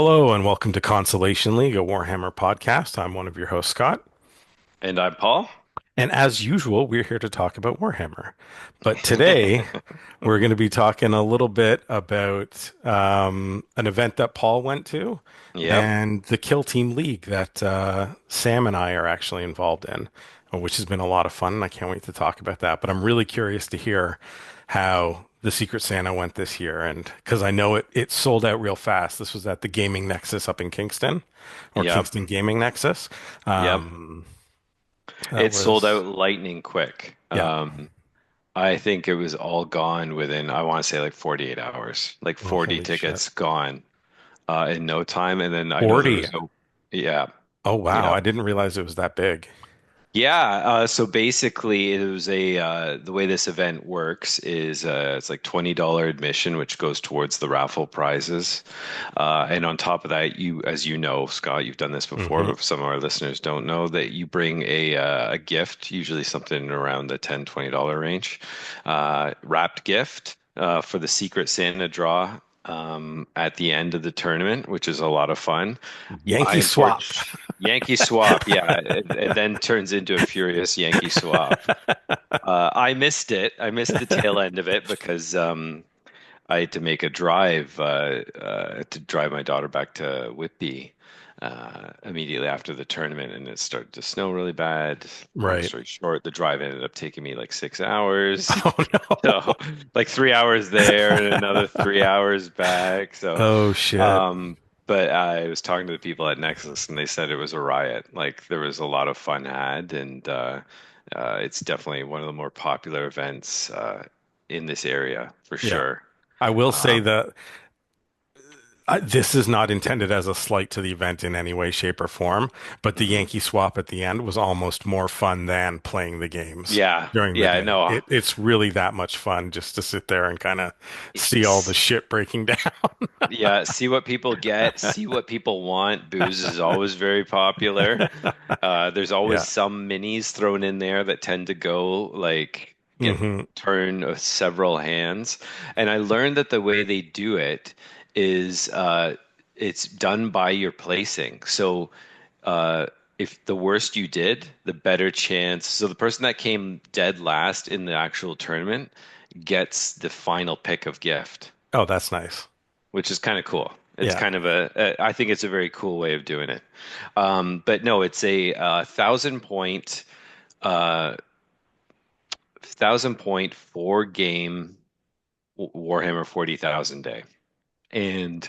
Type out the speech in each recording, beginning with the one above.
Hello and welcome to Consolation League, a Warhammer podcast. I'm one of your hosts, Scott. And I'm Paul. And as usual, we're here to talk about Warhammer. But today, we're going to be talking a little bit about an event that Paul went to Yep. and the Kill Team League that Sam and I are actually involved in, which has been a lot of fun. And I can't wait to talk about that. But I'm really curious to hear how the Secret Santa went this year. And because I know it sold out real fast. This was at the Gaming Nexus up in Kingston, or Yep. Kingston Gaming Nexus. Yep. Um, that It sold was, out lightning quick. yeah. I think it was all gone within, I want to say like 48 hours, like Oh, 40 holy shit. tickets gone in no time. And then I know there 40. was no, yeah, Oh, wow. yeah. I didn't realize it was that big. Yeah, so basically it was the way this event works is it's like $20 admission, which goes towards the raffle prizes. And on top of that, you, as you know, Scott, you've done this before, Hmm. but some of our listeners don't know that you bring a gift, usually something around the $10-20 range, wrapped gift for the Secret Santa draw at the end of the tournament, which is a lot of fun. I Yankee swap. unfortunately Yankee swap, yeah, it then turns into a furious Yankee swap. I missed it. I missed the tail end of it because I had to make a drive to drive my daughter back to Whitby immediately after the tournament, and it started to snow really bad. Long Right. story short, the drive ended up taking me like 6 hours. Oh, So, no. like 3 hours there and another 3 hours back. So, Oh, shit. um, but I was talking to the people at Nexus, and they said it was a riot. Like there was a lot of fun had, and it's definitely one of the more popular events in this area for Yeah. sure. I will say Um, that this is not intended as a slight to the event in any way, shape, or form, but the mhm. Yankee swap at the end was almost more fun than playing the games Yeah, during the yeah, day. no, It's really that much fun just to sit there and kind of see all the shit breaking down. yeah. See what people get, see what people want. Booze is always very popular. There's always Yeah. some minis thrown in there that tend to go like get Hmm. turn of several hands. And I learned that the way they do it is it's done by your placing. So uh, if the worst you did, the better chance. So the person that came dead last in the actual tournament gets the final pick of gift, Oh, that's nice. which is kind of cool. It's Yeah. kind of I think it's a very cool way of doing it. But no, it's a, 1,000 point, 1,000 point 4 game Warhammer 40,000 day, and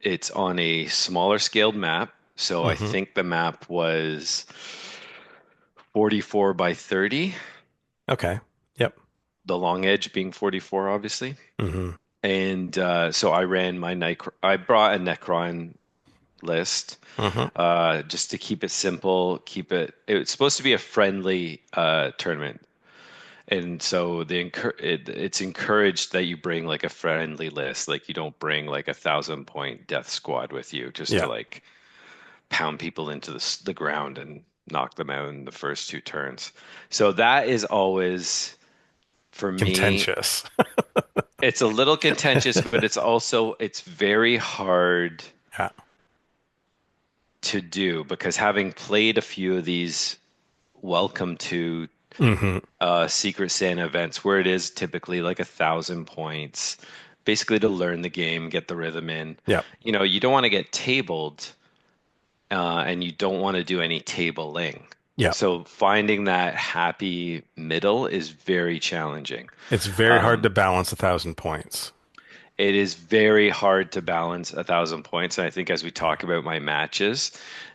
it's on a smaller scaled map. So I Hmm. think the map was 44 by 30, Okay. Yep. the long edge being 44, obviously. Hmm. And so I ran my I brought a Necron list Hmm. just to keep it simple, it's supposed to be a friendly tournament. And so it's encouraged that you bring like a friendly list, like you don't bring like 1,000 point death squad with you just to Yeah. like pound people into the ground and knock them out in the first 2 turns. So that is always, for me, Contentious. it's a little contentious, but it's very hard Yeah. to do because having played a few of these welcome to Hmm. Secret Santa events where it is typically like 1,000 points, basically to learn the game, get the rhythm in. Yeah. You don't want to get tabled, and you don't want to do any tabling. Yeah. So finding that happy middle is very challenging. It's very hard Um, to balance 1,000 points. It is very hard to balance 1,000 points. And I think as we talk about my matches,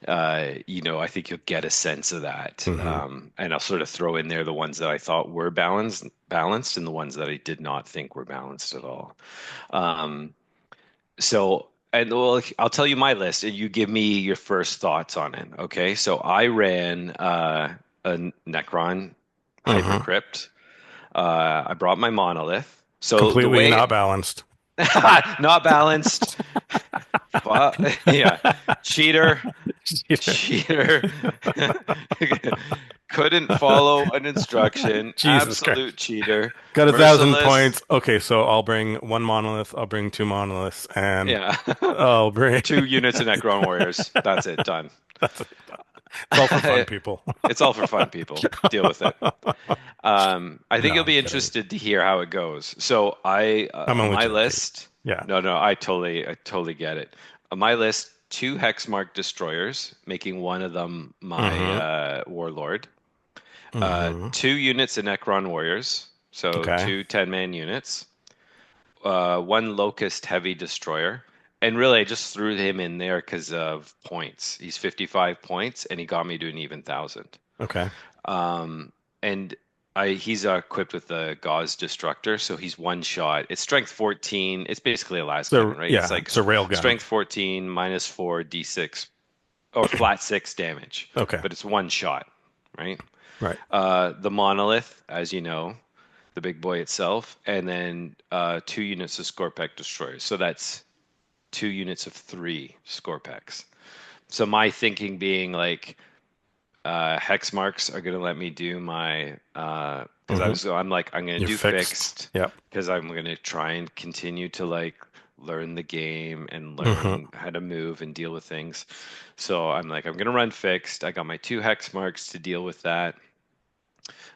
I think you'll get a sense of that. Hmm. And I'll sort of throw in there the ones that I thought were balanced, and the ones that I did not think were balanced at all. Um, and well, I'll tell you my list, and you give me your first thoughts on it. Okay. So I ran a Necron Hmm. Hypercrypt. I brought my monolith. So the Completely way not balanced. not balanced. Yeah. Cheater. Yeah. Cheater. couldn't follow an instruction. Jesus Absolute Christ. cheater. Got 1,000 points. Merciless. Okay, so I'll bring one monolith, I'll bring two monoliths, and Yeah. I'll bring 2 units of Necron Warriors. That's it. Done. that's it. It's all for fun, people. It's all for fun, people. Deal with it. I No, think you'll I'm be kidding. interested to hear how it goes. So I, I'm only my joking. list. Yeah. No, no, I totally get it. On my list, two Hexmark destroyers, making one of them my Mm-hmm. warlord. Mm-hmm. 2 units of Necron warriors, so Okay. two 10-man units. One Locust heavy destroyer. And really, I just threw him in there because of points. He's 55 points, and he got me to an even 1,000. Okay. Um, and he's equipped with the Gauze Destructor, so he's one shot. It's strength 14. It's basically a las So cannon, right? It's yeah, like it's a railgun. strength 14 minus 4 d6 or flat 6 damage, Okay. but it's one shot, right? Right. The Monolith, as you know, the big boy itself, and then 2 units of Scorpec Destroyers. So that's 2 units of 3 Scorpecs. So my thinking being like hex marks are gonna let me do my because Mm-hmm. I'm like I'm gonna You're do fixed. fixed Yep. because I'm gonna try and continue to like learn the game and Mm-hmm. learn how to move and deal with things. So I'm like I'm gonna run fixed. I got my 2 hex marks to deal with that.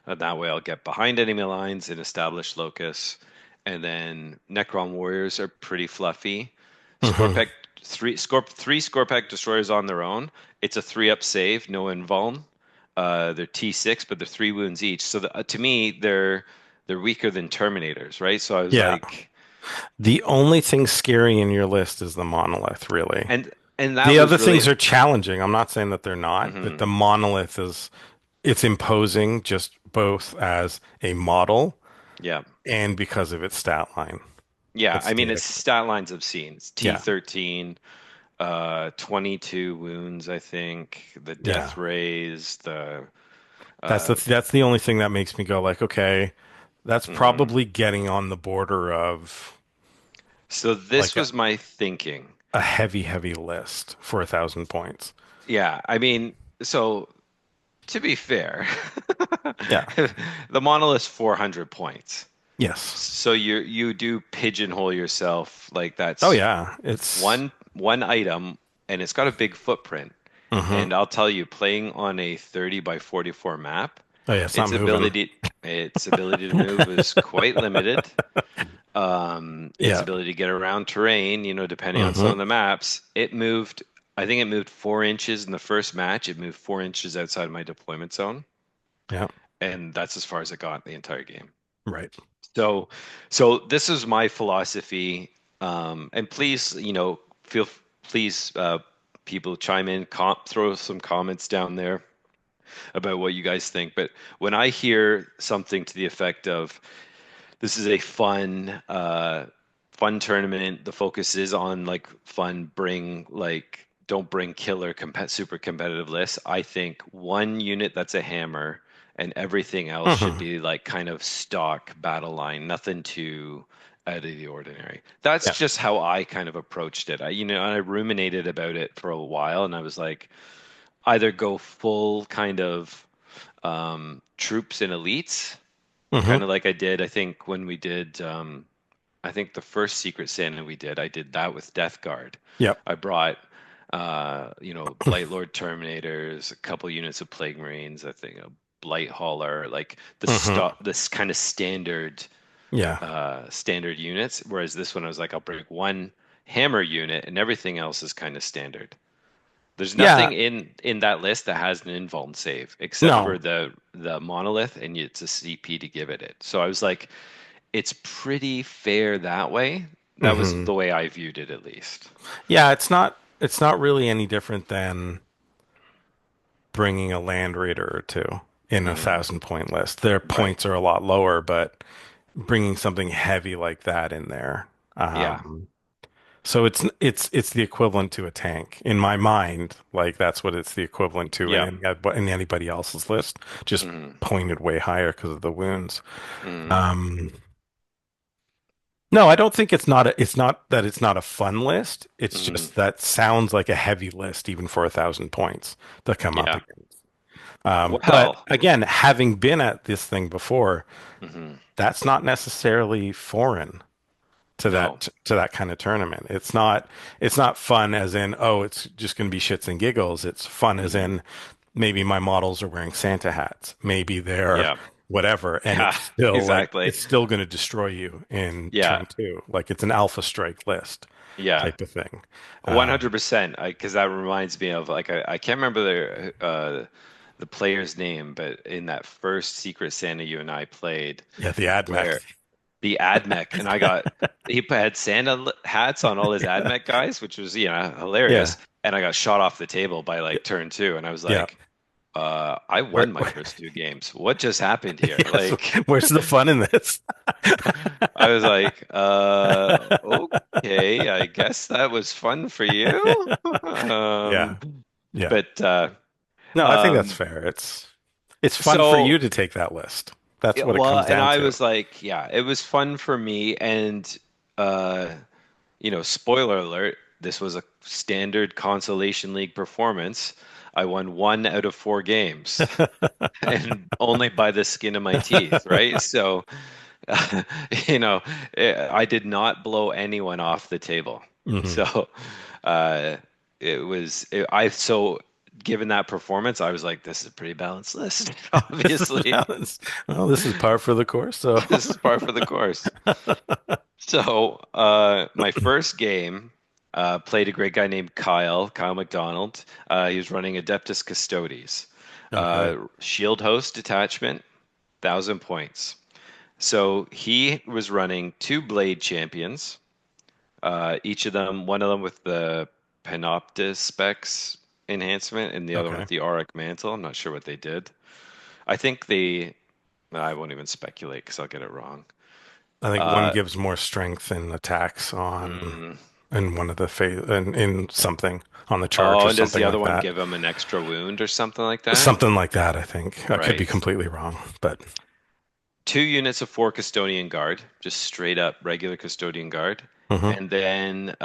That way I'll get behind enemy lines and establish locus. And then Necron warriors are pretty fluffy. Mm-hmm. Scorpec three Scorpec destroyers on their own. It's a 3-up save, no invuln. They're T6, but they're 3 wounds each. So to me, they're weaker than Terminators, right? So I was Yeah. like, The only thing scary in your list is the monolith, really. and that The other was things really, are challenging. I'm not saying that they're not, but mhm. the monolith is it's imposing just both as a model Yeah. and because of its stat line, Yeah, its I mean, its static. stat lines obscene. It's Yeah. T13, 22 wounds, I think. The Yeah. death rays, That's uh, that's the only thing that makes me go like, okay, that's mhm. probably getting on the border of So this like was my thinking. a heavy, heavy list for 1,000 points. Yeah, I mean, so to be fair, Yeah. the monolith's 400 points. Yes. So you do pigeonhole yourself like Oh that's yeah. It's one item and it's got a big footprint. hmm. And I'll tell you, playing on a 30 by 44 map, Oh yeah, it's not its moving. ability its ability to move is quite limited. Its Yeah. ability to get around terrain, depending on some Hmm. of the maps, I think it moved 4 inches in the first match. It moved 4 inches outside my deployment zone, Yeah. and that's as far as it got the entire game. Right. So, so this is my philosophy. And please, please, people chime in, throw some comments down there about what you guys think. But when I hear something to the effect of this is a fun tournament. The focus is on like fun. Don't bring killer super competitive lists. I think one unit that's a hammer and everything else should Hmm. be like kind of stock battle line. Nothing too out of the ordinary. That's Yeah. just how I kind of approached it. I ruminated about it for a while, and I was like, either go full kind of troops and elites Hmm. kind of like I did, I think when we did, I think the first Secret Santa we did, I did that with Death Guard. Yep. I brought, Blight Lord Terminators, a couple units of Plague Marines, I think a Blight Hauler, like Hmm. this kind of Yeah. standard units. Whereas this one, I was like, I'll bring one hammer unit, and everything else is kind of standard. There's Yeah. nothing in that list that has an invuln save except for No. the monolith, and it's a CP to give it. So I was like, it's pretty fair that way. That was Hmm. the way I viewed it, at least. Yeah, it's not really any different than bringing a Land Raider or two in a Hmm. 1,000 point list. Their Right. points are a lot lower, but bringing something heavy like that in there. Yeah. So it's the equivalent to a tank in my mind. Like that's what it's the equivalent to Yeah. in anybody else's list, just Hmm. pointed way higher because of the wounds. Hmm. Um, no, I don't think it's not that it's not a fun list. It's Hmm. just that sounds like a heavy list even for 1,000 points to come up Yeah. against. But Well, again, having been at this thing before, mhm, that's not necessarily foreign no, to that kind of tournament. It's not fun as in, oh, it's just going to be shits and giggles. It's fun as mhm, in maybe my models are wearing Santa hats. Maybe they're yeah, whatever, and yeah, exactly, it's still going to destroy you in yeah, turn two. Like it's an alpha strike list yeah. type of thing. Um, 100%. Because that reminds me of like I can't remember the player's name, but in that first Secret Santa you and I played, yeah, the AdMech. where the AdMech and I got he had hats on all his AdMech guys, which was Yeah, hilarious, and I got shot off the table by yeah, like turn two, and I was yeah. like, I Where, won my first two games. What just happened here? yes, Like, where's the fun in this? I was like, okay, I guess that was fun for you. Yeah, Um, yeah. but No, I think that's um, fair. It's fun for you so to take that list. That's yeah, what it well, comes and down I to. was like, yeah, it was fun for me, and uh, spoiler alert, this was a standard consolation league performance. I won one out of four games, and only by the skin of my teeth, right? So, you know, I did not blow anyone off the table. Hmm. So, uh, so given that performance, I was like, this is a pretty balanced list, This is obviously. balance. Well, this is par for the course. So, This is par for the course. So, my first game, played a great guy named Kyle McDonald. He was running Adeptus Custodes. okay, Shield Host detachment, 1,000 points. So he was running two Blade champions, each of them, one of them with the Panoptis specs enhancement, and the other one okay. with the Auric Mantle. I'm not sure what they did. I won't even speculate because I'll get it wrong. I think one Uh, gives more strength and attacks on mm, in one of the in something on the chart oh, or and does the something other like one that. give him an extra wound or something like that? Something like that, I think. I could be Right. completely wrong, but Two units of four custodian guard, just straight up regular custodian guard, hmm. and then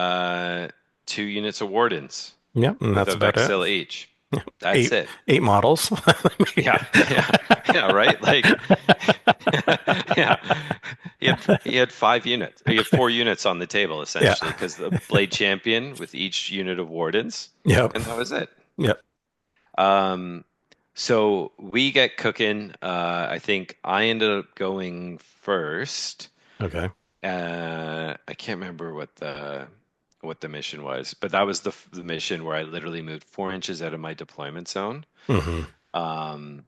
two units of wardens Yep, and with that's a about it. Vexil each. That's Eight it. eight models. Yeah, yeah, yeah, right? Like, yeah. He had 5 units. He had 4 units on the table Yeah. essentially because the blade champion with each unit of wardens, Yep. and that was it. Yep. Um, so we get cooking. I think I ended up going first. Okay. I can't remember what the mission was, but that was the mission where I literally moved 4 inches out of my deployment zone. Hmm. Um,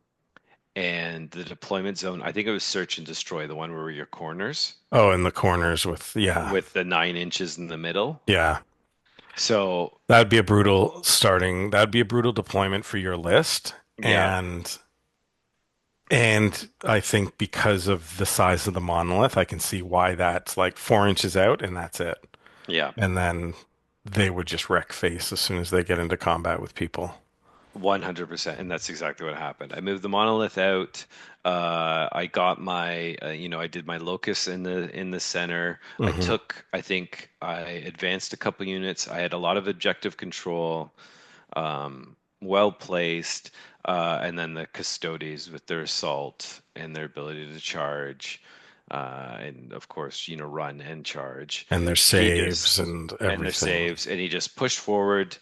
and the deployment zone, I think it was search and destroy, the one where your corners Oh, in the corners with yeah. with the 9 inches in the middle. Yeah. So That'd be a brutal starting. That'd be a brutal deployment for your list. yeah, And I think because of the size of the monolith, I can see why that's like 4 inches out and that's it. yeah. And then they would just wreck face as soon as they get into combat with people. 100%, and that's exactly what happened. I moved the monolith out. I got I did my locus in the center. Hmm. I think I advanced a couple units. I had a lot of objective control, well placed, and then the custodes with their assault and their ability to charge, and of course, run and charge. And their He saves just and and their everything. saves, and he just pushed forward.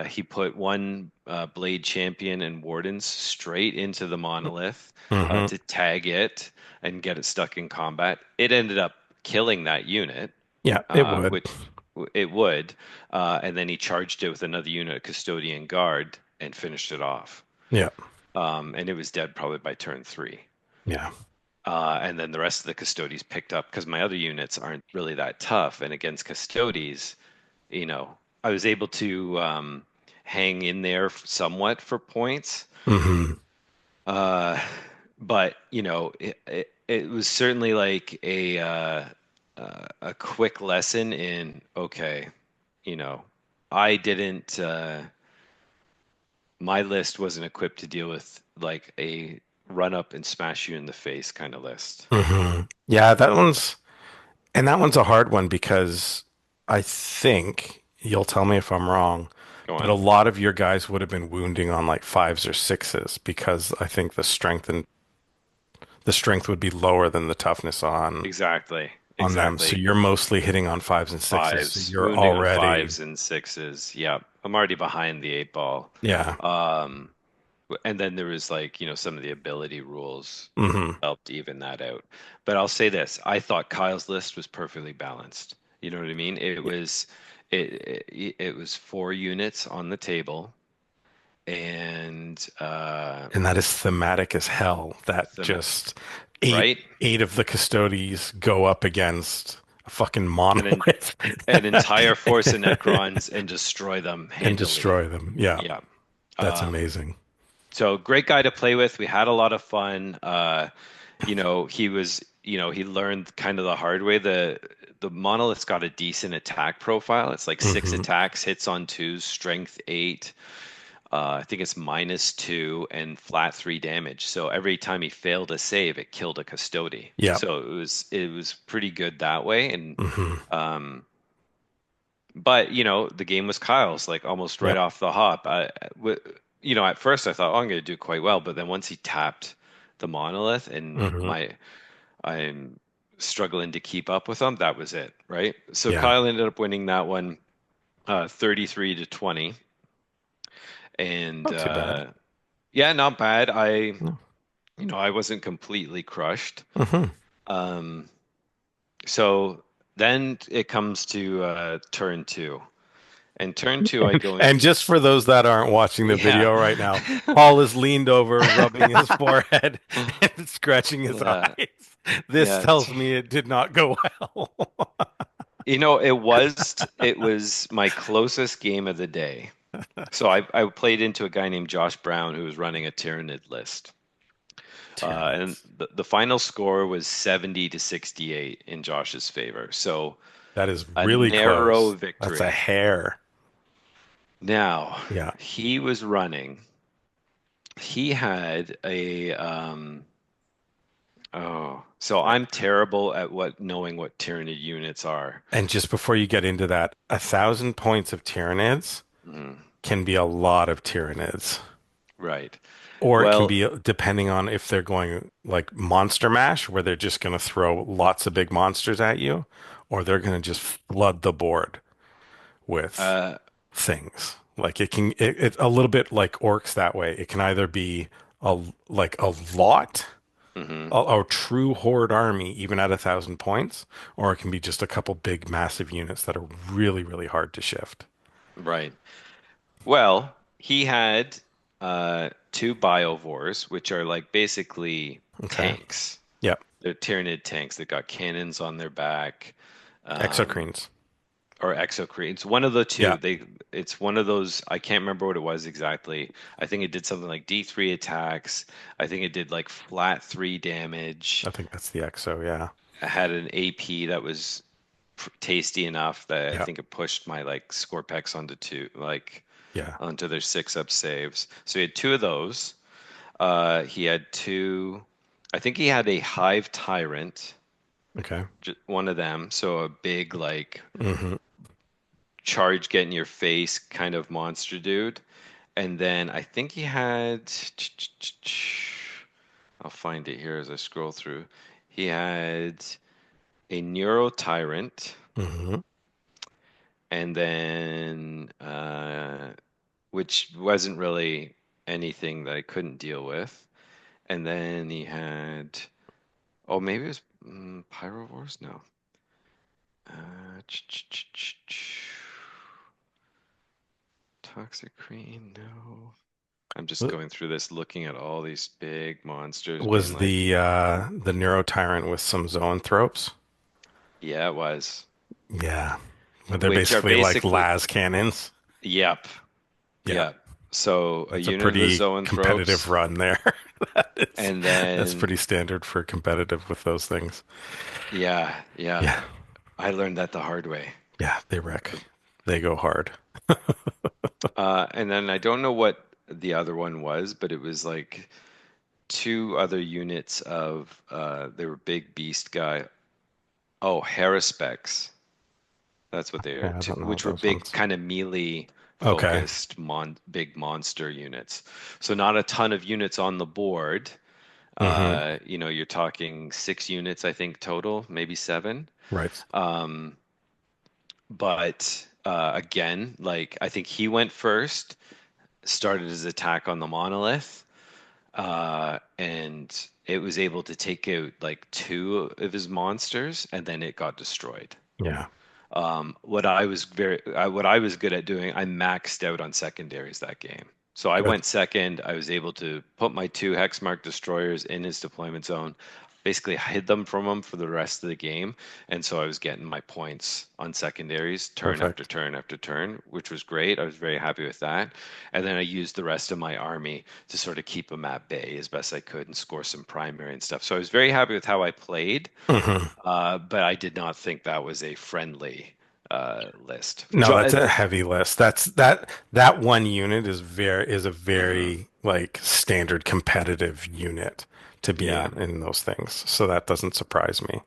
He put one Blade Champion and Wardens straight into the monolith Hmm. to tag it and get it stuck in combat. It ended up killing that unit, Yeah, it would. which it would, and then he charged it with another unit of Custodian Guard and finished it off. Yeah. And it was dead probably by turn three. Yeah. And then the rest of the Custodes picked up because my other units aren't really that tough. And against Custodes, I was able to hang in there somewhat for points. Hmm. Uh, but it was certainly like a quick lesson in, okay, you know, I didn't my list wasn't equipped to deal with like a run up and smash you in the face kind of list. Hmm. Yeah, that one's a hard one because I think you'll tell me if I'm wrong, Go But a on. lot of your guys would have been wounding on like fives or sixes because I think the strength would be lower than the toughness Exactly. on them. So Exactly. you're mostly hitting on fives and sixes. So Fives, you're wounding on already, fives and sixes. Yeah, I'm already behind the eight ball. yeah. Um, and then there was like, some of the ability rules Hmm. helped even that out. But I'll say this, I thought Kyle's list was perfectly balanced. You know what I mean? It was 4 units on the table and And that is thematic as hell. That them, just eight right? eight of the custodies go up against a fucking And then monolith an entire force of Necrons and destroy them and handily. destroy them. Yeah, Yeah. that's Um, amazing. so great guy to play with. We had a lot of fun. He learned kind of the hard way. The monolith's got a decent attack profile. It's like six Hmm. attacks, hits on twos, strength eight. I think it's -2 and flat 3 damage. So every time he failed a save, it killed a custody. Yeah. So it was pretty good that way. And Hmm. um, but the game was Kyle's like almost right Yep. off the hop. At first I thought, oh, I'm going to do quite well, but then once he tapped the monolith and Hmm. I'm struggling to keep up with him, that was it, right? So Yeah. Kyle ended up winning that one, 33-20, and Not too bad. yeah, not bad. I wasn't completely crushed. Hmm. Um, so then it comes to turn two. And turn two, I go in. And just for those that aren't watching the Yeah. video right now, Paul is leaned over, rubbing his forehead and scratching his Yeah. eyes. This Yeah. tells me it did not go well. It was my closest game of the day. So I played into a guy named Josh Brown who was running a Tyranid list. And Tyranids. the final score was 70 to 68 in Josh's favor. So That is a really narrow close. That's a victory. hair. Now, Yeah. he was running. He had so I'm terrible at knowing what Tyranid units are. And just before you get into that, 1,000 points of Tyranids Mm, can be a lot of Tyranids. right. Or it can Well, be depending on if they're going like Monster Mash, where they're just going to throw lots of big monsters at you, or they're going to just flood the board with uh, things. Like it's a little bit like orcs that way. It can either be a like a lot, mhm, a true horde army, even at 1,000 points, or it can be just a couple big, massive units that are really, really hard to shift. right. Well, he had two biovores, which are like basically Okay. tanks. Yep. They're Tyranid tanks that got cannons on their back, um, Exocrines. or exocrine. It's one of the two. Yeah. It's one of those. I can't remember what it was exactly. I think it did something like D3 attacks. I think it did like flat 3 damage. I think that's the Exo. Yeah. I had an AP that was tasty enough that I Yeah. think it pushed my like Scorpex onto two, like Yeah. onto their 6-up saves. So he had two of those. He had two. I think he had a Hive Tyrant, Okay. one of them. So a big like Hmm. charge, get in your face kind of monster dude. And then I think he had. I'll find it here as I scroll through. He had a Neuro Tyrant, Hmm. and then which wasn't really anything that I couldn't deal with. And then he had, oh, maybe it was Pyrovores? No. Toxic Queen, no. I'm just going through this, looking at all these big monsters, being Was like, the Neuro Tyrant with some zoanthropes? yeah, it was. Yeah. But they're Which are basically like basically, las cannons. yep, Yeah. yep. So a That's a unit of the pretty competitive Zoanthropes, run there. That is, and that's then, pretty standard for competitive with those things. yeah, yeah. Yeah. I learned that the hard way. Yeah, they wreck. They go hard. And then I don't know what the other one was, but it was like two other units of they were big beast guy. Oh, Harrispecs. That's what they are. Yeah, I Two, don't know which were those big ones. kind of melee Okay. focused big monster units. So not a ton of units on the board. Hmm. You're talking 6 units, I think, total, maybe seven. Right. But again, like I think he went first, started his attack on the monolith, and it was able to take out like two of his monsters, and then it got destroyed. Yeah. What I was good at doing, I maxed out on secondaries that game. So I Good. went second. I was able to put my two Hexmark destroyers in his deployment zone, basically hid them from him for the rest of the game. And so I was getting my points on secondaries turn after Perfect. turn after turn, which was great. I was very happy with that. And then I used the rest of my army to sort of keep them at bay as best I could and score some primary and stuff. So I was very happy with how I played. Hmm. But I did not think that was a friendly list. No, that's a heavy list. That one unit is a Mhm. very like standard competitive unit to be Yeah. in those things. So that doesn't surprise me.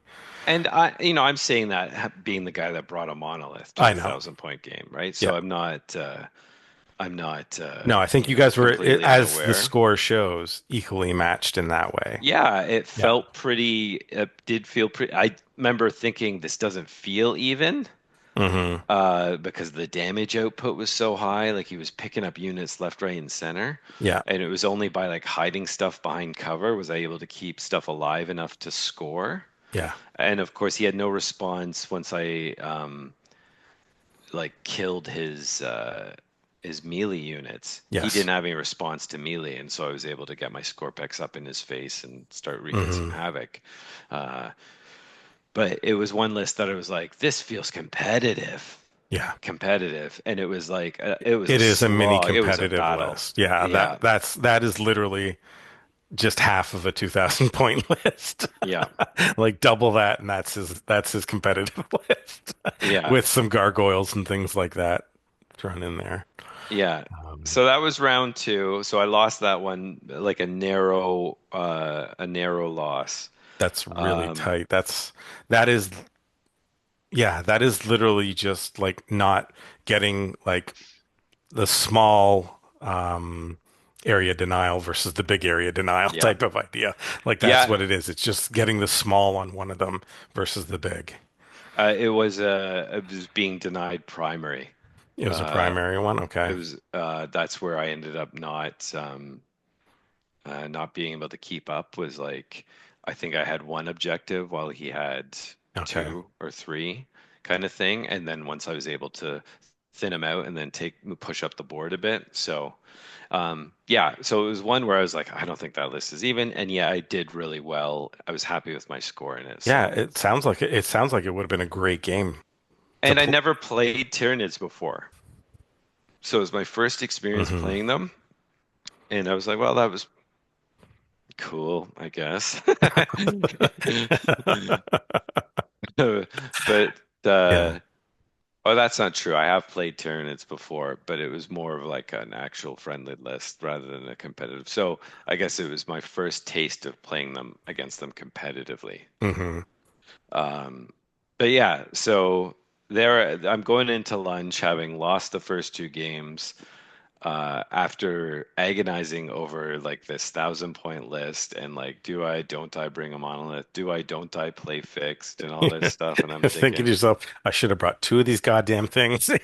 And I'm saying that being the guy that brought a monolith to I a know. 1,000 point game, right? Yeah. So I'm not No, I think you guys were, completely as the unaware. score shows, equally matched in that way. Yeah, it Yeah. felt pretty, it did feel pretty. I remember thinking this doesn't feel even. Hmm. Because the damage output was so high, like he was picking up units left, right, and center. Yeah. And it was only by like hiding stuff behind cover was I able to keep stuff alive enough to score. Yeah. And of course, he had no response once I like killed his melee units. He Yes. didn't have any response to melee, and so I was able to get my Scorpex up in his face and start wreaking some Hmm. havoc. Uh, but it was one list that I was like, this feels Yeah. competitive, and it was like it was a It is a mini slog. It was a competitive battle. list. Yeah, Yeah, that is literally just half of a 2,000 point list. yeah, Like double that, and that's his competitive list yeah, with some gargoyles and things like that thrown in there. yeah. Um, So that was round two. So I lost that one like a narrow loss. that's really Um, tight. That is yeah, that is literally just like not getting like the small area denial versus the big area denial yeah, type of idea. Like that's yeah. what it is. It's just getting the small on one of them versus the big. It was being denied primary. It was a Uh, primary one. Okay. that's where I ended up not being able to keep up was like I think I had one objective while he had Okay. two or three kind of thing. And then once I was able to thin him out and then push up the board a bit. So yeah, so it was one where I was like, I don't think that list is even. And yeah, I did really well. I was happy with my score in it. Yeah, So it sounds like it would have been a great game to and I play. never played Tyranids before. So it was my first experience Hmm. playing them. And I was like, well, that was cool, I guess. But Yeah. oh, that's not true. I have played Tyranids before, but it was more of like an actual friendly list rather than a competitive. So I guess it was my first taste of playing them against them competitively. Hmm. Um, but yeah, so there I'm going into lunch having lost the first two games after agonizing over like this 1,000 point list and like, don't I bring a monolith? Don't I play fixed and all this stuff? And I'm Thinking thinking, to yourself, I should have brought two of these goddamn things. yeah,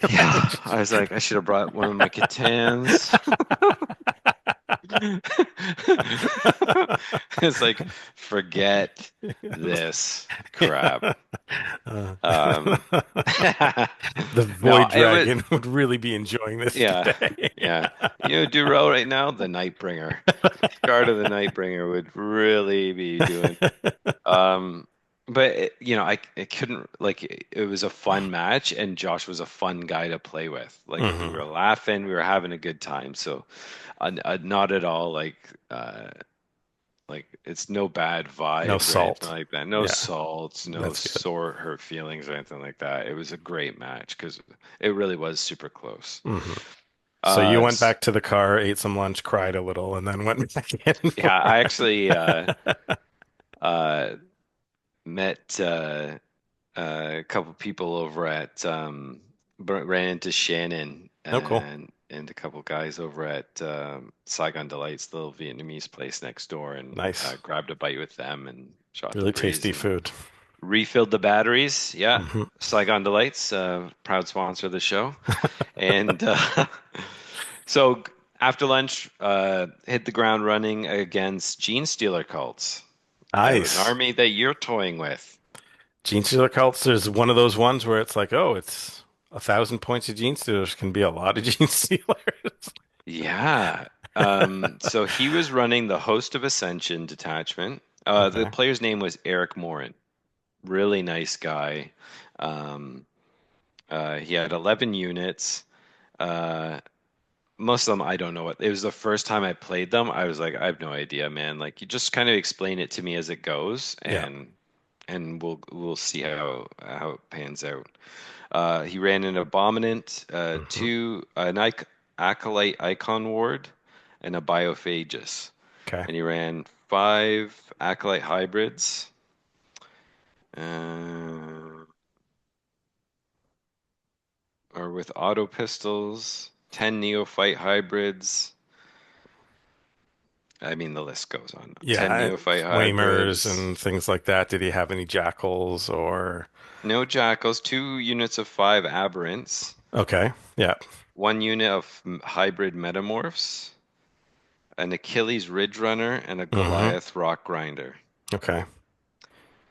Just- I was like, I should have brought one of my Catans. It's like, forget this crap. Uh, Um, the no, Void it was, Dragon would really be enjoying this yeah, today. yeah. You know, do row right now, the Nightbringer. Guard of the Nightbringer would really be doing. Um, but I couldn't like it was a fun match, and Josh was a fun guy to play with. Like we Hmm. were laughing, we were having a good time. So, not at all like it's no bad No vibes or anything salt. like that. No Yeah, salts, no that's good. sore hurt feelings or anything like that. It was a great match because it really was super close. Hmm. So you Uh, went s- back to the car, ate some lunch, cried a little, and then went back in for yeah, I actually it. uh, met a couple people over at ran into Shannon Oh, cool. and a couple guys over at Saigon Delights, the little Vietnamese place next door, and Nice. grabbed a bite with them and shot the Really breeze tasty and food. refilled the batteries. Yeah, Hmm. Saigon Delights, proud sponsor of the show. And so after lunch, hit the ground running against Gene Stealer cults, an Nice. army that you're toying with. Gene Stealer cults is one of those ones where it's like, oh, it's 1,000 points of Gene Stealers can be a lot of Gene Stealers. Yeah. So he was running the Host of Ascension detachment. The Okay. player's name was Eric Morin. Really nice guy. Um, he had 11 units. Uh, most of them, I don't know what. It was the first time I played them. I was like, I have no idea, man. Like, you just kind of explain it to me as it goes, Yeah. and we'll see how it pans out. He ran an Abominant, Hmm. two Acolyte Icon Ward, and a Biophagus. Okay. And he ran five Acolyte Hybrids, uh, or with auto pistols, 10 Neophyte Hybrids. I mean, the list goes on. 10 Yeah. Neophyte Flamers Hybrids, and things like that. Did he have any jackals or? no Jackals, two units of five Aberrants, Okay. Yeah. one unit of Hybrid Metamorphs, an Achilles Ridge Runner, and a Hmm. Goliath Rock Grinder. Okay.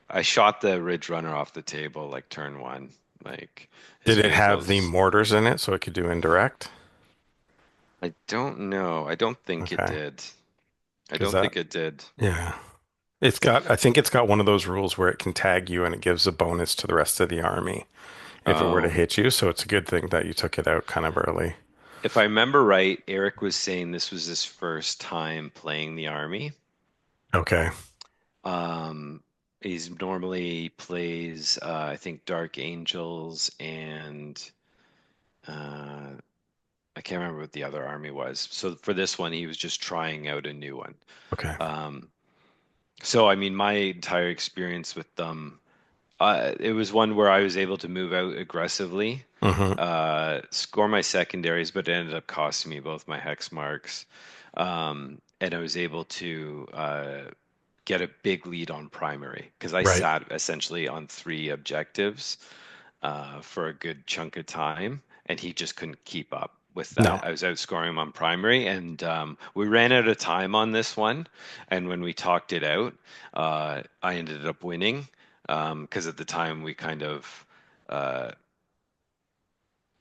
I shot the Ridge Runner off the table like turn one. Like his Did it have the vehicles. mortars in it so it could do indirect? I don't know. I don't think it Okay. did. I Because don't that, think it did. yeah. I think it's got one of those rules where it can tag you and it gives a bonus to the rest of the army if it were to Oh, hit you. So it's a good thing that you took it out kind of early. if I remember right, Eric was saying this was his first time playing the army. Okay. Um, he's normally plays, I think, Dark Angels and uh, I can't remember what the other army was. So for this one, he was just trying out a new one. Okay. Um, so I mean, my entire experience with them, it was one where I was able to move out aggressively, Hmm. score my secondaries, but it ended up costing me both my hex marks. And I was able to get a big lead on primary because I Right. sat essentially on three objectives for a good chunk of time, and he just couldn't keep up with No. that. I was outscoring him on primary, and we ran out of time on this one. And when we talked it out, I ended up winning because at the time we kind of, uh,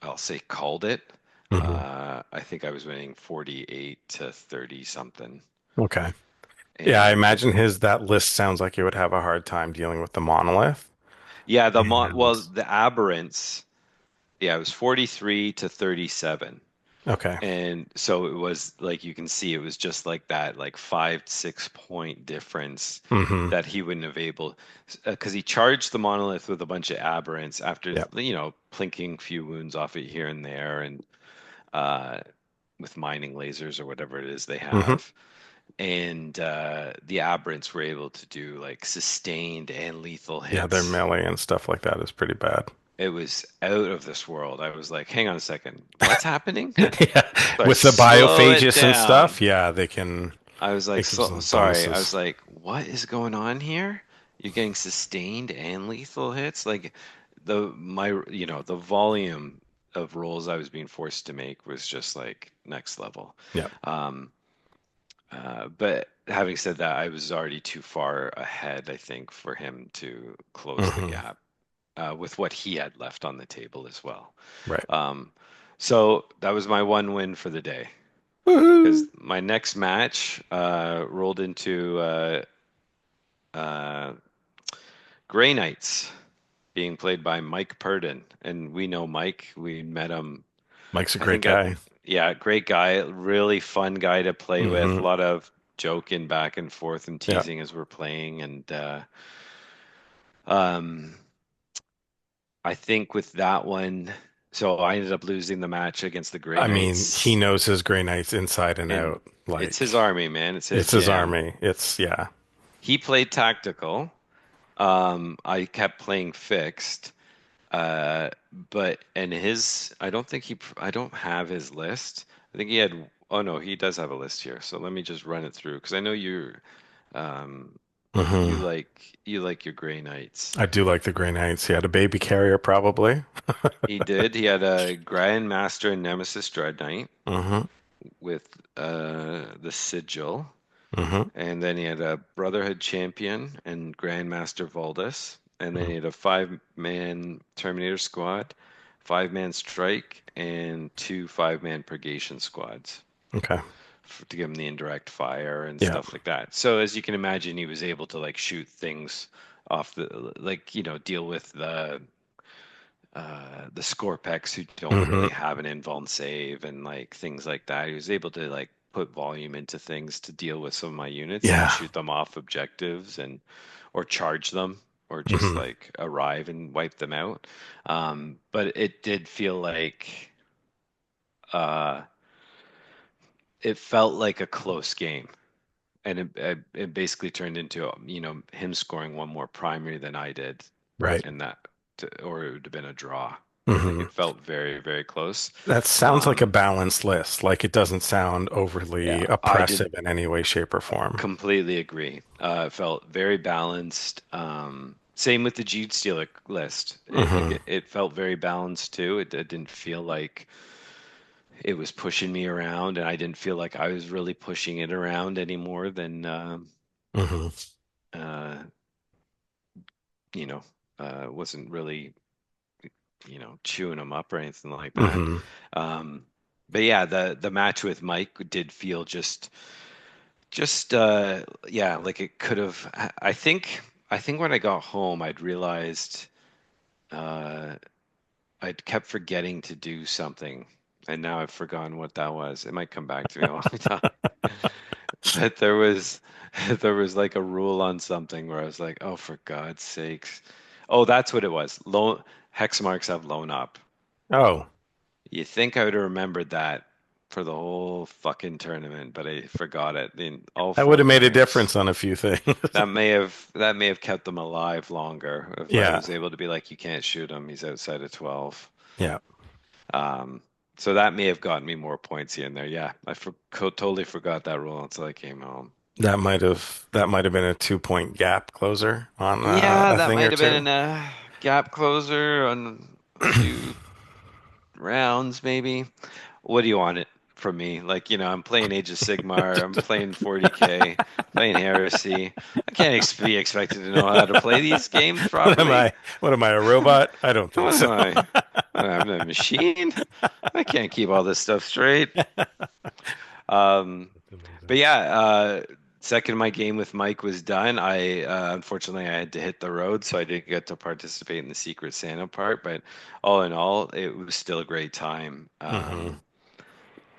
I'll say, called it. Hmm. I think I was winning 48 to 30 something. Okay. Yeah, I And imagine that list sounds like it would have a hard time dealing with the monolith. yeah, And the aberrants, yeah, it was 43 to 37. okay. And so it was like you can see it was just like that, like 5, 6 point difference Hmm. that he wouldn't have able because he charged the monolith with a bunch of aberrants after Yeah. plinking a few wounds off it here and there and uh with mining lasers or whatever it is they Hmm. have. And the aberrants were able to do like sustained and lethal Yeah, their hits. melee and stuff like that is pretty bad. It was out of this world. I was like, hang on a second, what's happening? Yeah, Sorry, with the slow it biophagus and down. stuff, yeah, they can I was like, it gives so them sorry. I bonuses. was like, what is going on here? You're getting sustained and lethal hits? Like the volume of rolls I was being forced to make was just like next level. Yeah. Um, but having said that, I was already too far ahead, I think, for him to close the Hmm. gap with what he had left on the table as well. Right. Um, so that was my one win for the day. Because Woohoo! my next match rolled into uh, Grey Knights being played by Mike Purdon. And we know Mike. We met him, Mike's a I great think, at, guy. yeah, great guy, really fun guy to play with. A Hmm. lot of joking back and forth and Yeah. teasing as we're playing. And um, I think with that one, so I ended up losing the match against the Grey I mean, he Knights. knows his Grey Knights inside and And out. it's Like, his army, man. It's his it's his jam. army. It's, yeah. He played tactical. I kept playing fixed, Uh, but and his, I don't think I don't have his list. I think he had, oh no, he does have a list here. So let me just run it through because I know um, Hmm. you like your Gray Knights. I do like the Grey Knights. He had a baby carrier, probably. He did. He had a Grandmaster and Nemesis Dread Knight Hmm. with the Sigil. Hmm. And then he had a Brotherhood Champion and Grandmaster Voldus. And then he had a five-man Terminator squad, five-man Strike, and two five-man Purgation squads Okay. to give him the indirect fire and Yeah. stuff like that. So as you can imagine, he was able to like shoot things off the like deal with the Scorpex who don't Hmm. really have an invuln save and like things like that. He was able to like put volume into things to deal with some of my units and Yeah. shoot them off objectives and or charge them or just Hmm. like arrive and wipe them out. But it did feel like uh, it felt like a close game. And it basically turned into, him scoring one more primary than I did, Right. and or it would have been a draw. Like Hmm. it felt very, very close. That sounds like a Um, balanced list. Like it doesn't sound overly yeah, I did oppressive in any way, shape, or form. completely agree. It felt very balanced. Same with the Jude Steeler list. Hmm. It felt very balanced too. It didn't feel like it was pushing me around, and I didn't feel like I was really pushing it around any more than Hmm. uh, you know, wasn't really chewing them up or anything like that. Hmm. Um, but yeah, the match with Mike did feel just yeah, like it could have. I think when I got home, I'd realized uh, I'd kept forgetting to do something, and now I've forgotten what that was. It might come back to me along the time. But there was like a rule on something where I was like, oh, for God's sakes. Oh, that's what it was. Loan hex marks have loan up. Oh, You think I would have remembered that for the whole fucking tournament, but I forgot it. All that would four have made a games. difference on a few things. That may have kept them alive longer if I Yeah. was able to be like, you can't shoot him. He's outside of 12. Yeah. Um, so that may have gotten me more points here and there. Yeah, totally forgot that rule until I came home. That might have been a 2 point gap closer on Yeah, a that thing or might have two. been a gap closer on a few rounds, maybe. What do you want it from me? Like, I'm playing Age of Sigmar, I'm playing 40K, playing Heresy. I can't be expected to know how to play these games What am properly. I? What am I, a robot? I don't think What so. am I? I'm a machine. I can't keep all this stuff straight. Um, That's but amazing. yeah, second my game with Mike was done. Unfortunately I had to hit the road, so I didn't get to participate in the Secret Santa part. But all in all, it was still a great time. Hmm.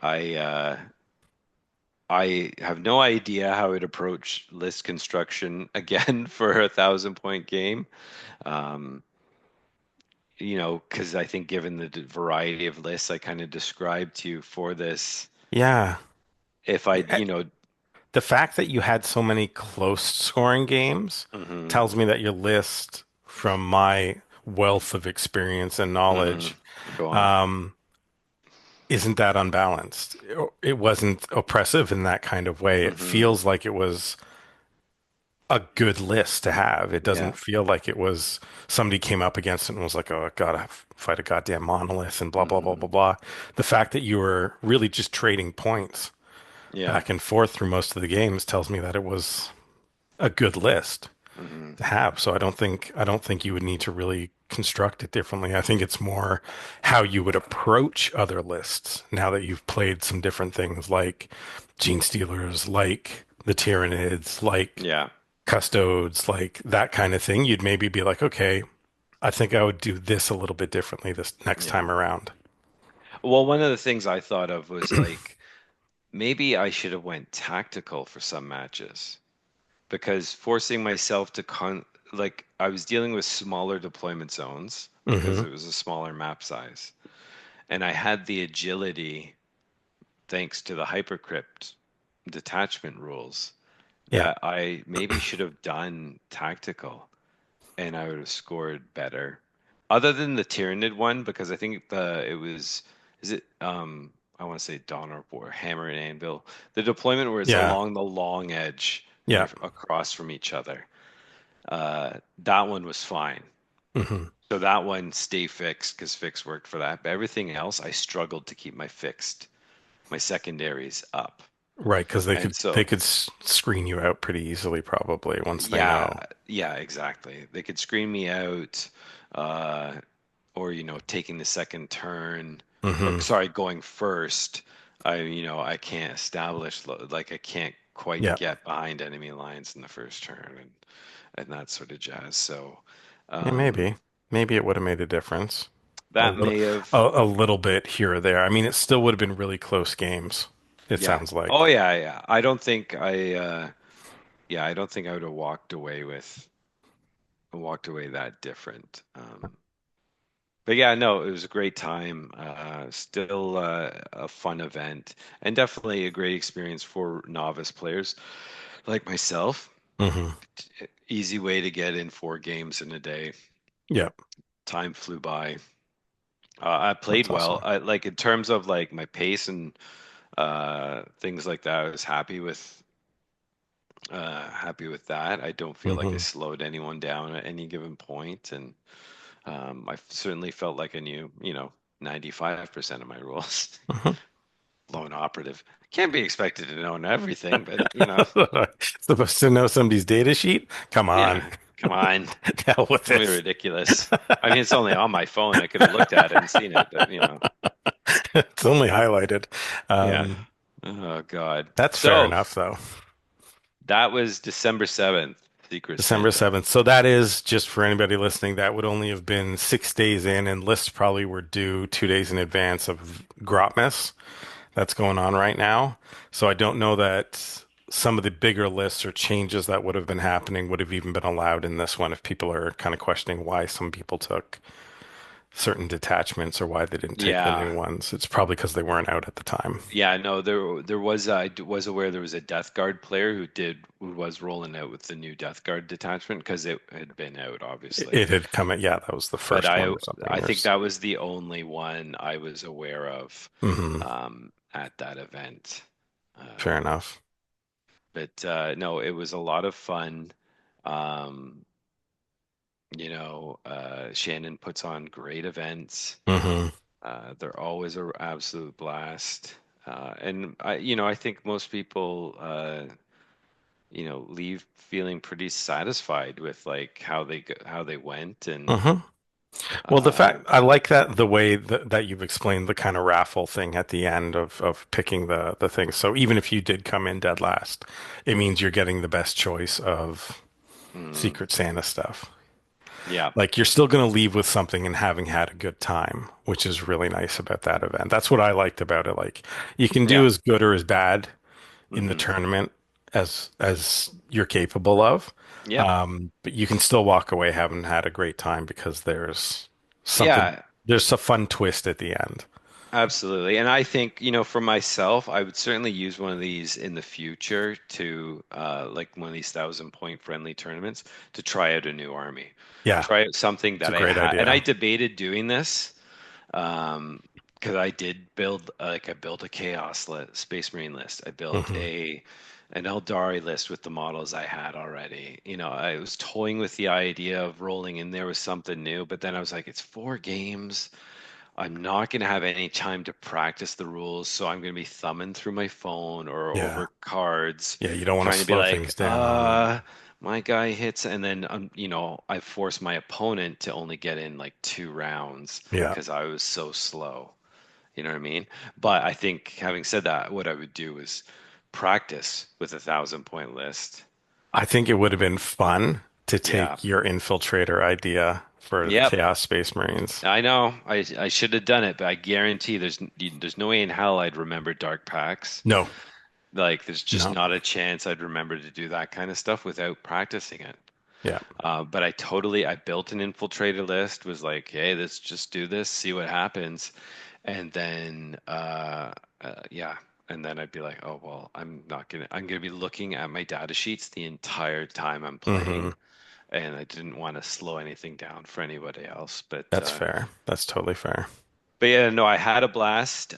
I uh, I have no idea how I'd approach list construction again for 1,000 point game. Um, because I think given the variety of lists I kind of described to you for this, Yeah. if I, The fact that you had so many close scoring games hmm tells me that your list, from my wealth of experience and hmm knowledge, go on. um, isn't that unbalanced. It wasn't oppressive in that kind of way. It hmm feels like it was a good list to have. It Yeah. doesn't feel like it was somebody came up against it and was like, oh, I gotta fight a goddamn monolith and blah, blah, blah, hmm blah, blah. The fact that you were really just trading points Yeah. back and forth through most of the games tells me that it was a good list hmm to have. So I don't think you would need to really construct it differently. I think it's more how you would approach other lists now that you've played some different things like Gene Stealers, like the Tyranids, like Yeah. Custodes, like that kind of thing. You'd maybe be like, okay, I think I would do this a little bit differently this next Yeah. time around. Well, one of the things I thought of was like maybe I should have went tactical for some matches because forcing myself to like I was dealing with smaller deployment zones because Hmm. it was a smaller map size. And I had the agility thanks to the hypercrypt detachment rules Yeah. that I maybe should have done tactical and I would have scored better. other than the Tyranid one, because I think the it was is it I want to say Dawn or War, Hammer and Anvil, the deployment where it's Yeah. along the long edge and Yeah. you're across from each other. That one was fine. Hmm. So that one stay fixed because fix worked for that. But everything else, I struggled to keep my secondaries up. Right, because And they so could screen you out pretty easily, probably once they yeah, know. yeah, exactly. They could screen me out, uh, or taking the second turn, or Hmm. sorry, going first. I can't establish like I can't quite Yeah. get behind enemy lines in the first turn and that sort of jazz. So Yeah, um, maybe it would have made a difference. A that little, may have, a little bit here or there. I mean, it still would have been really close games. It yeah. sounds Oh like. yeah, yeah. I don't think I would have walked away that different. But yeah, no, it was a great time. Still a fun event, and definitely a great experience for novice players like myself. Hmm. Easy way to get in 4 games in a day. Yeah, Time flew by. I played that's well. awesome. Like in terms of like my pace and things like that. I was happy with that. I don't feel like I Hmm. slowed anyone down at any given point, and I certainly felt like I knew, 95% of my rules. Hmm. Lone operative. Can't be expected to know everything, but Supposed to know somebody's data sheet? Come on, yeah, come on. hell with Don't be this. ridiculous. I mean, it's only on my phone. I could have looked at it and seen it, but It's only highlighted. yeah. Um, Oh God. that's fair So enough, though. that was December 7th, Secret December Santa. 7th. So that is just for anybody listening, that would only have been 6 days in, and lists probably were due 2 days in advance of Grotmas that's going on right now. So I don't know that some of the bigger lists or changes that would have been happening would have even been allowed in this one if people are kind of questioning why some people took certain detachments or why they didn't take the new Yeah. ones. It's probably because they weren't out at the time. Yeah, no, there was was aware there was a Death Guard player who was rolling out with the new Death Guard detachment because it had been out, obviously. It had come, yeah, that was the But first one I or something. I think There's, that was the only one I was aware of hmm. at that event. Fair Um, enough. but no, it was a lot of fun. Um, Shannon puts on great events. Hmm. They're always an absolute blast. And I think most people, leave feeling pretty satisfied with like how they went and Hmm. Well, the uh, fact I like that the way that you've explained the kind of raffle thing at the end of picking the things. So even if you did come in dead last, it means you're getting the best choice of mm, Secret Santa stuff. yeah, Like you're still going to leave with something and having had a good time, which is really nice about that event. That's what I liked about it. Like you can do yeah, as good or as bad in the hmm tournament as you're capable of. yep, But you can still walk away having had a great time because something, yeah. there's a fun twist at the end. Absolutely. And I think, for myself, I would certainly use one of these in the future to like one of these 1,000 point friendly tournaments to try out a new army. Yeah, Try out something it's a that I great had and I idea. debated doing this um because I did build I built a Space Marine list. I built Hmm. a an Eldari list with the models I had already. I was toying with the idea of rolling in there with something new, but then I was like, it's 4 games. I'm not going to have any time to practice the rules, so I'm going to be thumbing through my phone or Yeah, over cards, yeah, you don't want to trying to be slow like, things down. And my guy hits, and then I force my opponent to only get in like 2 rounds yeah, because I was so slow. You know what I mean? But I think having said that, what I would do is practice with a 1,000 point list. I think it would have been fun to Yeah. take your infiltrator idea for the Yep. Chaos Space Marines. I know. I should have done it, but I guarantee there's no way in hell I'd remember Dark Packs. No, Like, there's just no, not a chance I'd remember to do that kind of stuff without practicing it. yeah. But I built an infiltrator list, was like, hey, let's just do this, see what happens. And then, yeah. And then I'd be like, oh, well, I'm not gonna, I'm gonna be looking at my data sheets the entire time I'm Hmm. playing. and I didn't want to slow anything down for anybody else. That's fair. That's totally fair. But yeah, no, I had a blast.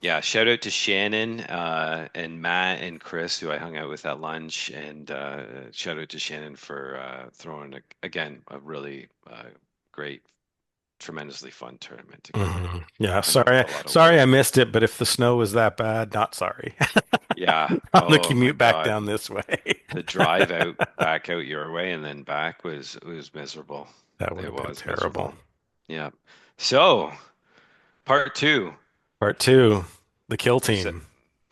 Yeah, shout out to Shannon and Matt and Chris, who I hung out with at lunch, and shout out to Shannon for throwing again a really great, tremendously fun tournament together. Yeah, I know it was sorry, a lot of sorry I work. missed it, but if the snow was that bad, not sorry. Yeah. On the Oh my commute back God. down this way. The drive out back out your way and then back was miserable. That would It have been was terrible. miserable. Yeah. So, part two. Part two, the kill So, team.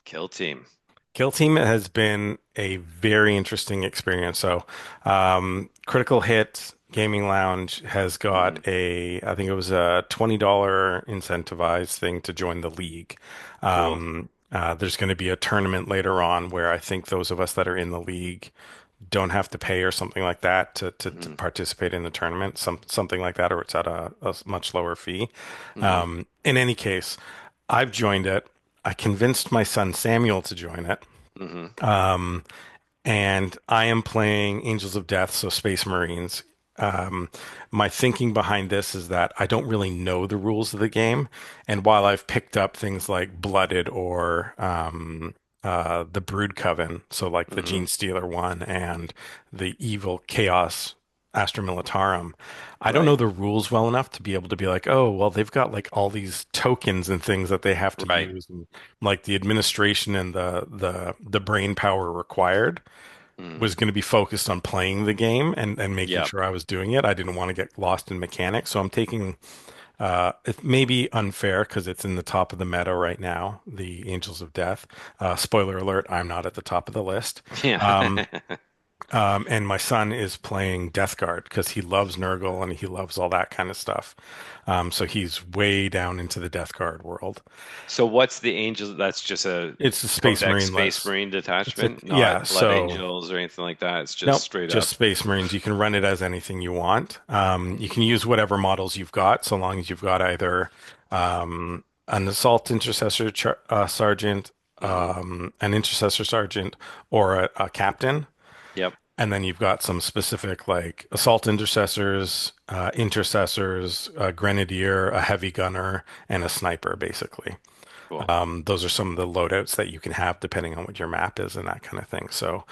kill team. Kill Team has been a very interesting experience. So, Critical Hit Gaming Lounge has got Hmm. I think it was a $20 incentivized thing to join the league. Cool. There's going to be a tournament later on where I think those of us that are in the league don't have to pay or something like that to Hmm. participate in the tournament, something like that, or it's at a much lower fee. Hmm. In any case, I've joined it. I convinced my son Samuel to join it. Hmm. Um, and I am playing Angels of Death, so Space Marines. Um, my thinking behind this is that I don't really know the rules of the game, and while I've picked up things like Blooded or the Brood Coven, so like the Hmm. Gene Stealer one and the Evil Chaos Astra Militarum, I don't Right. know the rules well enough to be able to be like, oh, well, they've got like all these tokens and things that they have to Right. use, and like the administration and the brain power required Mm. was going to be focused on playing the game and making Yeah. sure I was doing it. I didn't want to get lost in mechanics, so I'm taking it may be unfair because it's in the top of the meta right now, the Angels of Death. Spoiler alert, I'm not at the top of the list. Yeah. Um, and my son is playing Death Guard because he loves Nurgle and he loves all that kind of stuff. So he's way down into the Death Guard world. So what's the Angels? That's just a It's a Space Codex Marine Space list. Marine It's a detachment, yeah. not Blood So Angels or anything like that. It's just nope, straight just up. Space Marines. You can run it as anything you want. You Hmm. can use whatever models you've got, so long as you've got either an assault intercessor sergeant, Hmm. an intercessor sergeant, or a captain. Yep. And then you've got some specific like assault intercessors, intercessors, a grenadier, a heavy gunner, and a sniper, basically. Cool. Those are some of the loadouts that you can have depending on what your map is and that kind of thing. So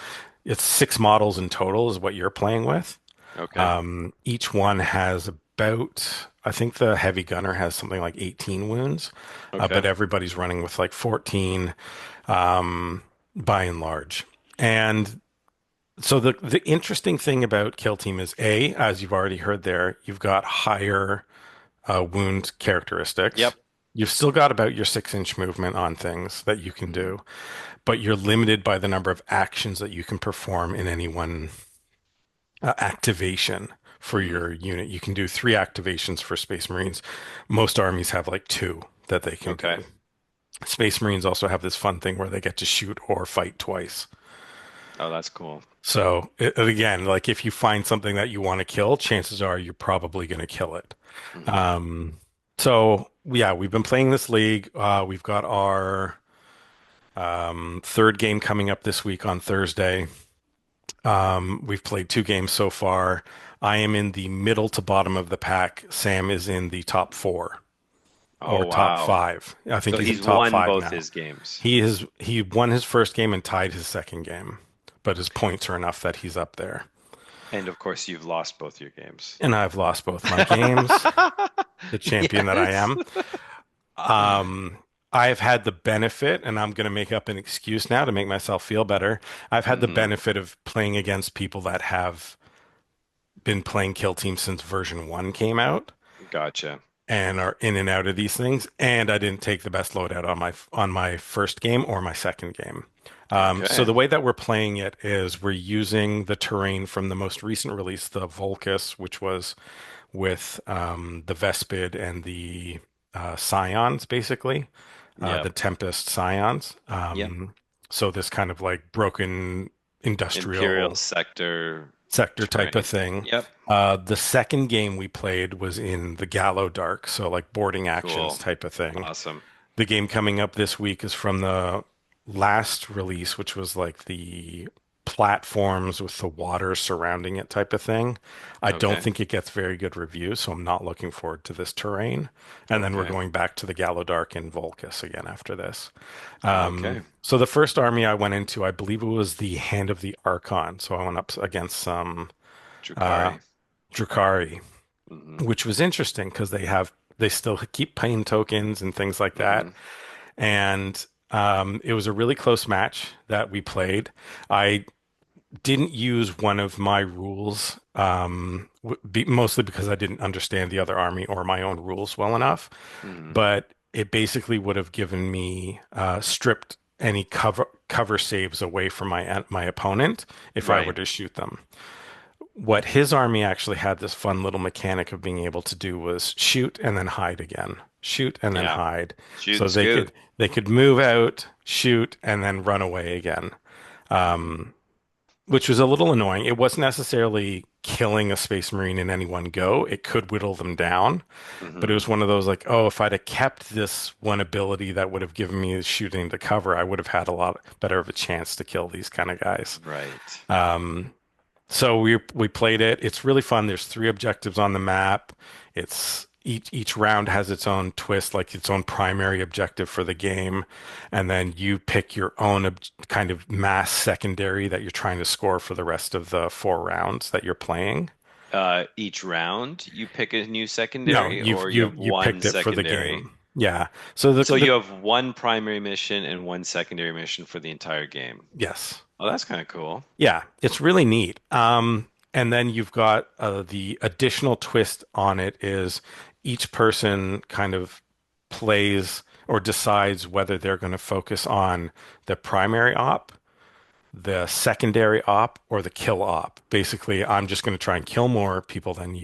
it's 6 models in total is what you're playing with. Okay. Each one has about, I think the heavy gunner has something like 18 wounds, but Okay. everybody's running with like 14 um, by and large. And so the interesting thing about Kill Team is A, as you've already heard there, you've got higher wound characteristics. Yep. You've still got about your 6-inch movement on things that you can Hmm. do, but you're limited by the number of actions that you can perform in any one activation for Hmm. your unit. You can do 3 activations for Space Marines. Most armies have like 2 that they can Okay. do. Space Marines also have this fun thing where they get to shoot or fight twice. Oh, that's cool. So again, like if you find something that you want to kill, chances are you're probably going to kill it. Hmm. Um, so yeah, we've been playing this league. We've got our third game coming up this week on Thursday. We've played 2 games so far. I am in the middle to bottom of the pack. Sam is in the top 4 Oh, or top wow. 5. I think So he's in he's top won 5 both now. his games. He won his first game and tied his second game, but his points are enough that he's up there. And of course, you've lost both your games. And I've lost both my games, the champion that I Yes. am. Um, I've had the benefit, and I'm going to make up an excuse now to make myself feel better. I've had the Hmm. benefit of playing against people that have been playing Kill Team since version 1 came out Gotcha. and are in and out of these things. And I didn't take the best loadout on my first game or my second game. So Okay. the way that we're playing it is we're using the terrain from the most recent release, the Volcus, which was with the Vespid and the Scions, basically, Yep. the Tempest Scions. Yep. So this kind of like broken Imperial industrial sector sector type of terrain. thing. Yep. The second game we played was in the Gallo Dark, so like boarding actions Cool. type of thing. Awesome. The game coming up this week is from the last release, which was like the platforms with the water surrounding it type of thing. I don't Okay. think it gets very good reviews, so I'm not looking forward to this terrain. And then we're Okay. going back to the Gallowdark in Volcus again after this. Okay. So the first army I went into, I believe it was the Hand of the Archon. So I went up against some uh, Drakari. Drukhari, Hmm. which was interesting because they still keep paying tokens and things like that. Hmm. And it was a really close match that we played. I didn't use one of my rules, mostly because I didn't understand the other army or my own rules well enough. Hmm. But it basically would have given me stripped any cover saves away from my opponent if I were Right. to shoot them. What his army actually had this fun little mechanic of being able to do was shoot and then hide again, shoot and then Yeah. hide. Shoot So and scoot. they could move out, shoot, and then run away again, Hmm. which was a little annoying. It wasn't necessarily killing a Space Marine in any one go. It could whittle them down, but it Hmm. was one of those like, oh, if I'd have kept this one ability that would have given me shooting to cover, I would have had a lot better of a chance to kill these kind of guys. Right. So we played it. It's really fun. There's three objectives on the map. It's each round has its own twist, like its own primary objective for the game, and then you pick your own kind of mass secondary that you're trying to score for the rest of the 4 rounds that you're playing. Each round you pick a new No, secondary, or you have you one picked it for the secondary. game. Yeah. So So you have one primary mission and one secondary mission for the entire game. yes. Oh, that's kind of cool. Yeah, it's really neat. And then you've got the additional twist on it is each person kind of plays or decides whether they're going to focus on the primary op, the secondary op, or the kill op. Basically, I'm just going to try and kill more people than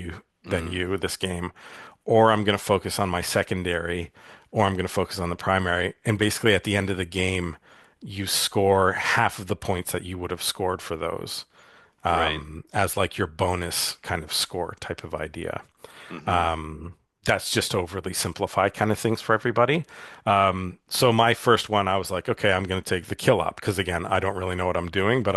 Mm, you this game, or I'm going to focus on my secondary, or I'm going to focus on the primary. And basically, at the end of the game, you score half of the points that you would have scored for those right. as like your bonus kind of score type of idea. Hmm. That's just overly simplified kind of things for everybody. So my first one, I was like, okay, I'm going to take the kill up because again, I don't really know what I'm doing, but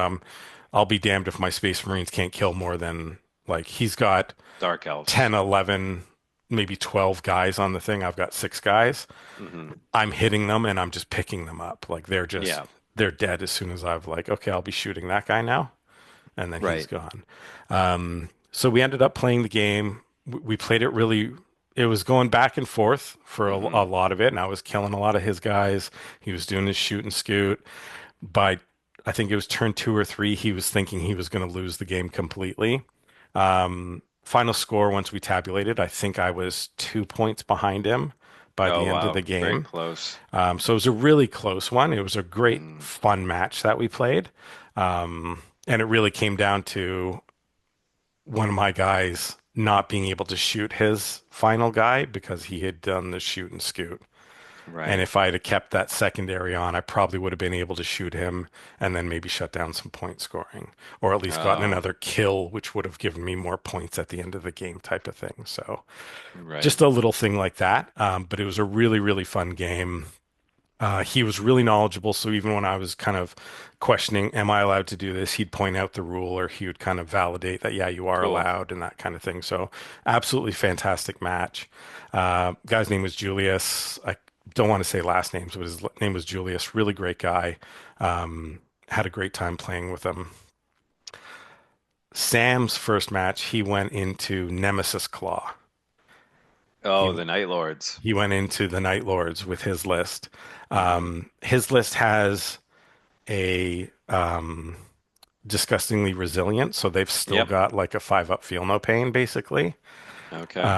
I'll be damned if my Space Marines can't kill more than like he's got Dark elves. 10, 11, maybe 12 guys on the thing. I've got 6 guys. Hmm. I'm hitting them and I'm just picking them up. Like Yeah. they're dead as soon as I've like, okay, I'll be shooting that guy now. And then he's Right. gone. So we ended up playing the game. We played it really, it was going back and forth for Hmm. a lot of it, and I was killing a lot of his guys. He was doing his shoot and scoot. By I think it was turn 2 or 3, he was thinking he was going to lose the game completely. Final score, once we tabulated, I think I was 2 points behind him by Oh, the end of the wow. Very game. close. So it was a really close one. It was a great, Mm, fun match that we played. And it really came down to one of my guys not being able to shoot his final guy because he had done the shoot and scoot. And right. if I had kept that secondary on, I probably would have been able to shoot him and then maybe shut down some point scoring, or at least gotten Oh, another kill, which would have given me more points at the end of the game type of thing. So right. just a little thing like that. But it was a really, really fun game. He was really knowledgeable, so even when I was kind of questioning, am I allowed to do this? He'd point out the rule or he would kind of validate that, yeah, you are Cool. allowed and that kind of thing. So absolutely fantastic match. Guy's name was Julius. I don't want to say last names, but his name was Julius. Really great guy. Had a great time playing with him. Sam's first match, he went into Nemesis Claw. He Oh, the Night Lords. he went into the Night Lords with his list. Hmm. His list has a disgustingly resilient, so they've still Yep. got like a 5 up feel no pain basically Okay.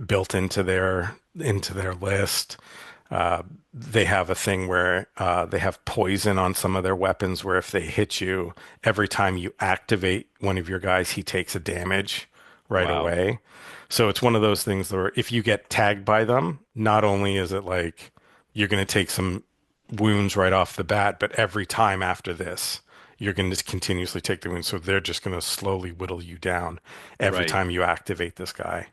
built into their list. Uh, they have a thing where they have poison on some of their weapons where if they hit you, every time you activate one of your guys, he takes a damage right Wow. away. So it's one of those things where if you get tagged by them, not only is it like you're going to take some wounds right off the bat, but every time after this, you're going to continuously take the wounds. So they're just going to slowly whittle you down every Right. time you activate this guy.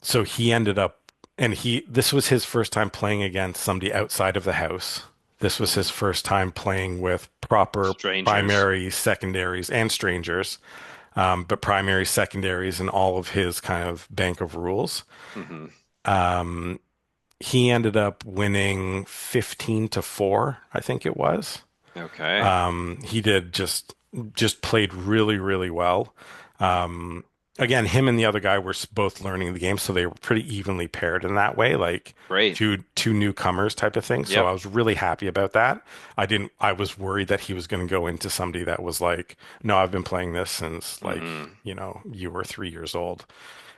So he ended up, and this was his first time playing against somebody outside of the house This was his Hmm. first time playing with proper Strangers. primaries, secondaries, and strangers, but primaries, secondaries, and all of his kind of bank of rules. Hmm. Um, he ended up winning 15 to 4, I think it was. Okay. He did just played really, really well. Um, Again, him and the other guy were both learning the game, so they were pretty evenly paired in that way, like Great. two newcomers type of thing. So Yep. I was really happy about that. I was worried that he was going to go into somebody that was like, no, I've been playing this since like, Hmm. you were 3 years old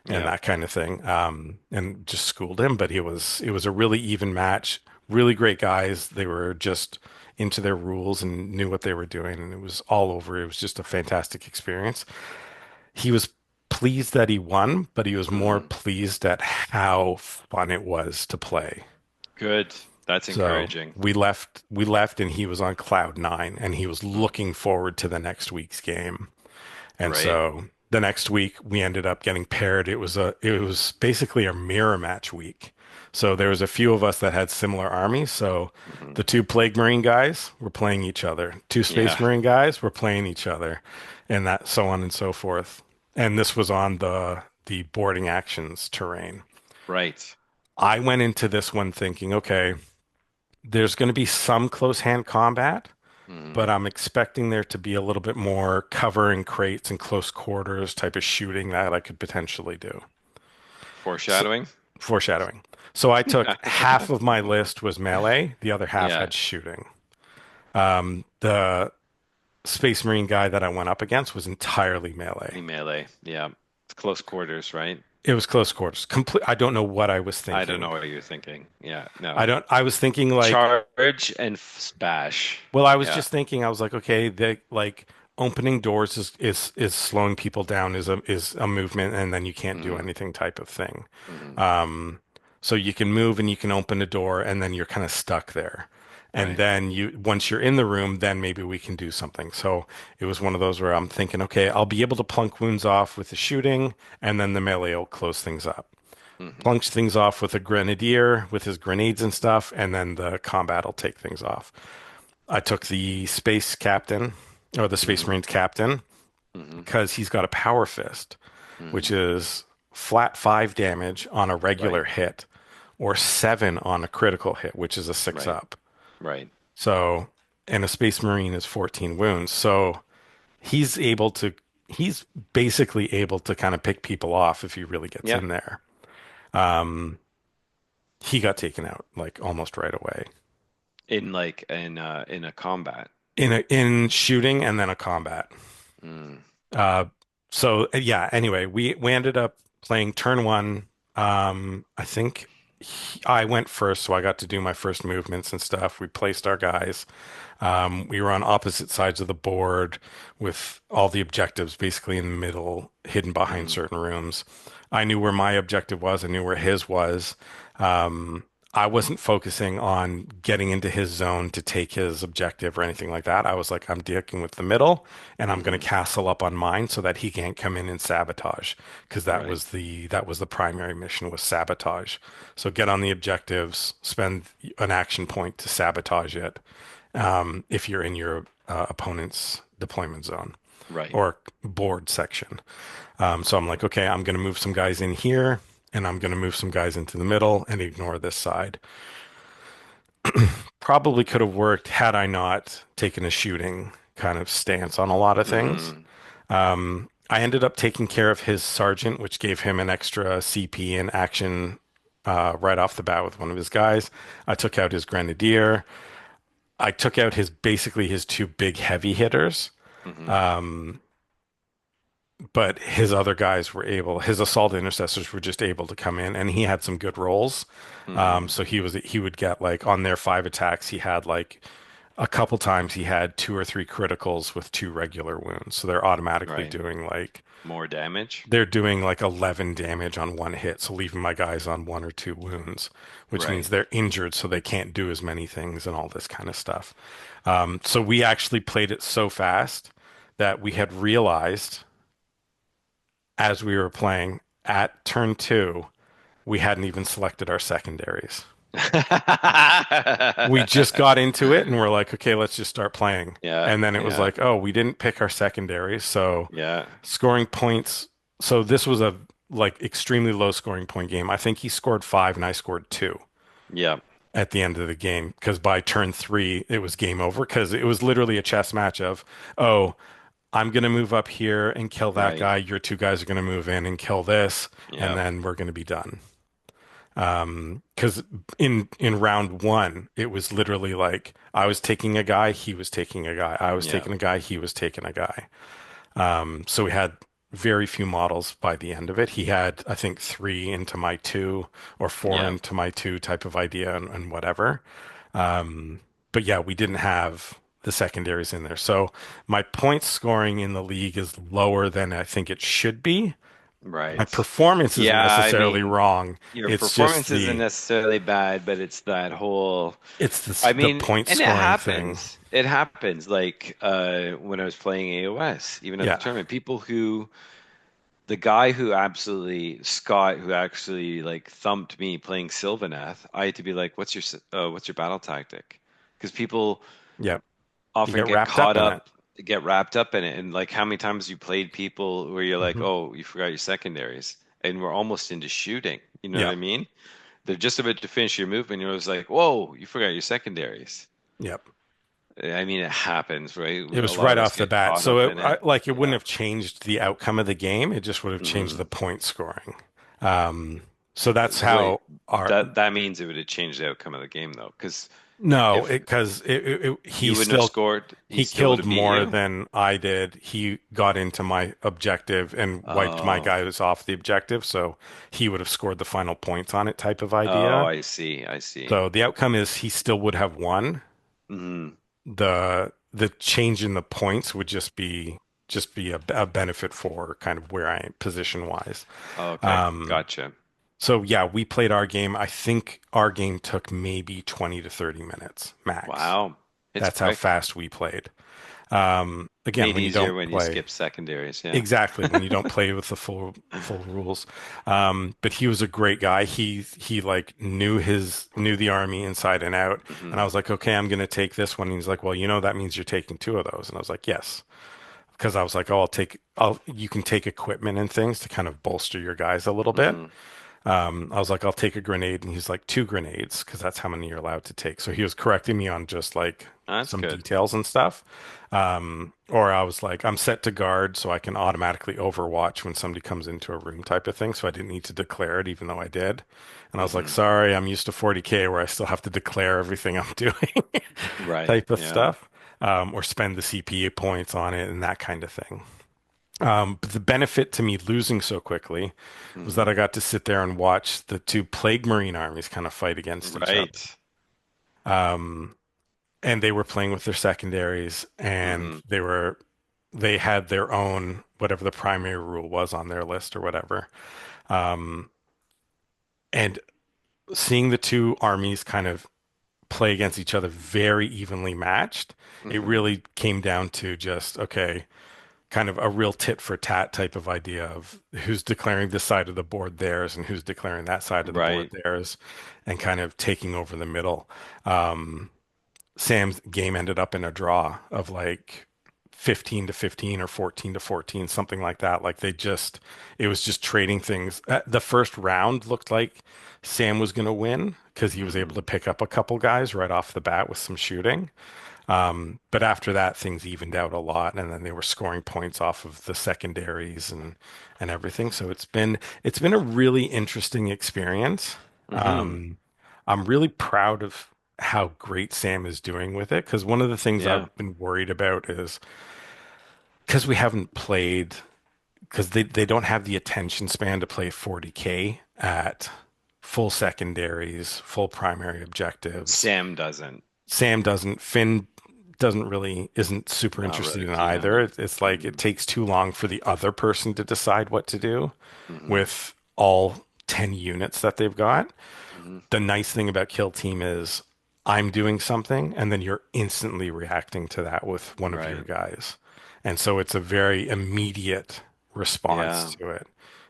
and Yep. that kind of thing. And just schooled him, but it was a really even match. Really great guys. They were just into their rules and knew what they were doing, and it was all over. It was just a fantastic experience. He was pleased that he won, but he was more Hmm. pleased at how fun it was to play. Good. That's So encouraging. we left, and he was on cloud nine, and he was Mm. looking forward to the next week's game. And Great. so the next week we ended up getting paired. It was basically a mirror match week. So there was a few of us that had similar armies. So Hmm. the two Plague Marine guys were playing each other. Two Space Yeah. Marine guys were playing each other, and that so on and so forth. And this was on the boarding actions terrain. Right. I went into this one thinking, okay, there's going to be some close hand combat, but Hmm. I'm expecting there to be a little bit more covering crates and close quarters type of shooting that I could potentially do. So, Foreshadowing. foreshadowing. So I took half of my list was melee, the other half Yeah. had shooting. The Space Marine guy that I went up against was entirely melee. Melee. Yeah. It's close quarters, right? It was close quarters. Complete. I don't know what I was I don't thinking. know what you're thinking. Yeah. I No. don't. I was thinking like, Charge and bash. well, I was Yeah. just thinking, I was like, okay, the like opening doors is slowing people down is a movement, and then you can't do Hmm. anything type of thing. Hmm. Um, so you can move and you can open a door, and then you're kind of stuck there. And Right. then once you're in the room, then maybe we can do something. So it was one of those where I'm thinking, okay, I'll be able to plunk wounds off with the shooting, and then the melee will close things up. Hmm. Plunks things off with a grenadier with his grenades and stuff, and then the combat will take things off. I took the space captain or the Space Hmm. Marines captain Hmm. because he's got a power fist, which Hmm. is flat 5 damage on a Right. regular hit or 7 on a critical hit, which is a 6 Right. up. Right. So, and a Space Marine is 14 wounds. So he's able to, he's basically able to kind of pick people off if he really gets Yeah. in there. Um, he got taken out like almost right away In a combat. in shooting and then a combat. Mm. Uh, yeah, anyway, we ended up playing turn one. I think I went first, so I got to do my first movements and stuff. We placed our guys. We were on opposite sides of the board with all the objectives basically in the middle, hidden behind Mm. certain rooms. I knew where my objective was. I knew where his was. Um, I wasn't focusing on getting into his zone to take his objective or anything like that. I was like, I'm dealing with the middle, and I'm going to Hmm. castle up on mine so that he can't come in and sabotage, because Right. that was the primary mission was sabotage. So get on the objectives, spend an action point to sabotage it if you're in your opponent's deployment zone Right. or board section. So I'm like, okay, I'm going to move some guys in here and I'm going to move some guys into the middle and ignore this side. Probably could have worked had I not taken a shooting kind of stance on a lot of things. Hmm. I ended up taking care of his sergeant, which gave him an extra CP in action right off the bat with one of his guys. I took out his grenadier. I took out his basically his two big heavy hitters. Hmm. Um, but his other guys were able, his assault intercessors were just able to come in, and he had some good rolls. Hmm. So he would get like on their 5 attacks, he had like a couple times he had 2 or 3 criticals with 2 regular wounds. So they're automatically Right. doing like More damage. they're doing like 11 damage on one hit, so leaving my guys on 1 or 2 wounds, which means Right. they're injured, so they can't do as many things and all this kind of stuff. So we actually played it so fast that we had realized as we were playing at turn 2, we hadn't even selected our secondaries. We just got into it and we're like, okay, let's just start playing. Yeah, And then it was yeah, like, oh, we didn't pick our secondaries, so yeah, scoring points. So this was a like extremely low scoring point game. I think he scored five and I scored two yeah, at the end of the game because by turn three it was game over because it was literally a chess match of, oh, I'm gonna move up here and kill that right. guy. Your two guys are gonna move in and kill this, and Yeah, then we're gonna be done. Because in round one, it was literally like I was taking a guy, he was taking a guy, I was yeah, taking a guy, he was taking a guy. So we had very few models by the end of it. He had, I think, three into my two or four yeah, into my two type of idea and whatever. But yeah, we didn't have the secondaries in there. So my point scoring in the league is lower than I think it should be. My right. performance isn't Yeah, I necessarily mean, wrong. your It's just performance isn't necessarily bad, but it's that whole, I the mean, point and it scoring thing. happens. It happens. Like when I was playing AOS, even at the Yeah. tournament, people who the guy who absolutely Scott who actually like thumped me playing Sylvaneth, I had to be like, what's your battle tactic? Because people Yeah. You often get get wrapped caught up in it. up, get wrapped up in it, and like how many times you played people where you're like, Hmm. oh, you forgot your secondaries, and we're almost into shooting. You know what Yeah. I mean? They're just about to finish your move, and you're always like, whoa, you forgot your secondaries. Yep. I mean, it happens, right? It A was lot right of us off the get bat. caught So up in it. like it wouldn't Yeah. have changed the outcome of the game. It just would have changed the Hmm. point scoring. Um, so that's Wait, how our that means it would have changed the outcome of the game, though, because no, if because he you wouldn't have still scored, he he still would killed have beat more you. than I did. He got into my objective and wiped my Oh, guys off the objective, so he would have scored the final points on it type of oh, idea. I see, I see. So the outcome is he still would have won. Hmm. The change in the points would just be a benefit for kind of where I am position wise. Okay, Um, gotcha. so yeah, we played our game. I think our game took maybe 20 to 30 minutes max. Wow, it's That's how quick. fast we played. Again, Made when you easier don't when you play skip secondaries. Yeah. exactly when you don't play with the full rules. But he was a great guy. He like knew the army inside and out. And Hmm. I was like, okay, I'm gonna take this one. And he's like, well, you know that means you're taking two of those. And I was like, yes, because I was like, oh, I'll you can take equipment and things to kind of bolster your guys a little bit. Hmm. I was like, I'll take a grenade, and he's like, two grenades, because that's how many you're allowed to take. So he was correcting me on just like That's some good. details and stuff. Or I was like, I'm set to guard, so I can automatically overwatch when somebody comes into a room type of thing. So I didn't need to declare it, even though I did. And I was like, Hmm. sorry, I'm used to 40K where I still have to declare everything I'm doing Right. type of Yeah. stuff, or spend the CPU points on it and that kind of thing. But the benefit to me losing so quickly was that Hmm. I got to sit there and watch the two Plague Marine armies kind of fight against each other. Right. Um, and they were playing with their secondaries, and Hmm. they had their own whatever the primary rule was on their list or whatever. Um, and seeing the two armies kind of play against each other very evenly matched, it Hmm. really came down to just okay, kind of a real tit for tat type of idea of who's declaring this side of the board theirs and who's declaring that side of the board Right. theirs and kind of taking over the middle. Um, Sam's game ended up in a draw of like 15 to 15 or 14 to 14, something like that. Like it was just trading things. The first round looked like Sam was going to win because he was able Hmm. to pick up a couple guys right off the bat with some shooting. But after that, things evened out a lot, and then they were scoring points off of the secondaries and everything. So it's been a really interesting experience. Hmm. Um, I'm really proud of how great Sam is doing with it because one of the things Yeah. I've been worried about is because we haven't played because they don't have the attention span to play 40K at full secondaries, full primary objectives. Sam doesn't. Sam doesn't. Finn doesn't really isn't super Not interested really in keen on either. it. It's like it Hmm. takes too long for the other person to decide what to do Hmm. with all 10 units that they've got. Hmm. The nice thing about Kill Team is I'm doing something and then you're instantly reacting to that with one of your Right. guys. And so it's a very immediate response Yeah. to it.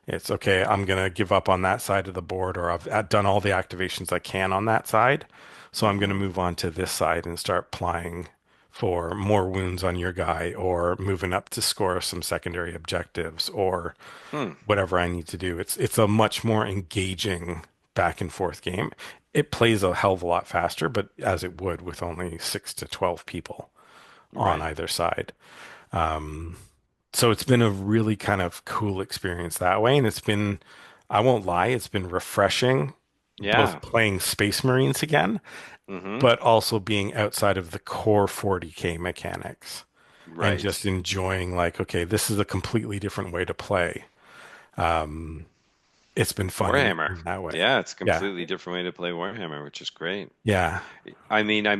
It's okay, I'm gonna give up on that side of the board, or I've done all the activations I can on that side. So I'm gonna Hmm. move on to this side and start applying for more wounds on your guy, or moving up to score some secondary objectives, or Hmm. whatever I need to do. It's a much more engaging back and forth game. It plays a hell of a lot faster, but as it would with only 6 to 12 people on Right. either side. So it's been a really kind of cool experience that way. And I won't lie, it's been refreshing both Yeah. playing Space Marines again, Hmm. but also being outside of the core 40K mechanics and Right. just enjoying like, okay, this is a completely different way to play. It's been fun Warhammer. in that way. Yeah, it's a Yeah. completely different way to play Warhammer, which is great. Yeah. I mean, I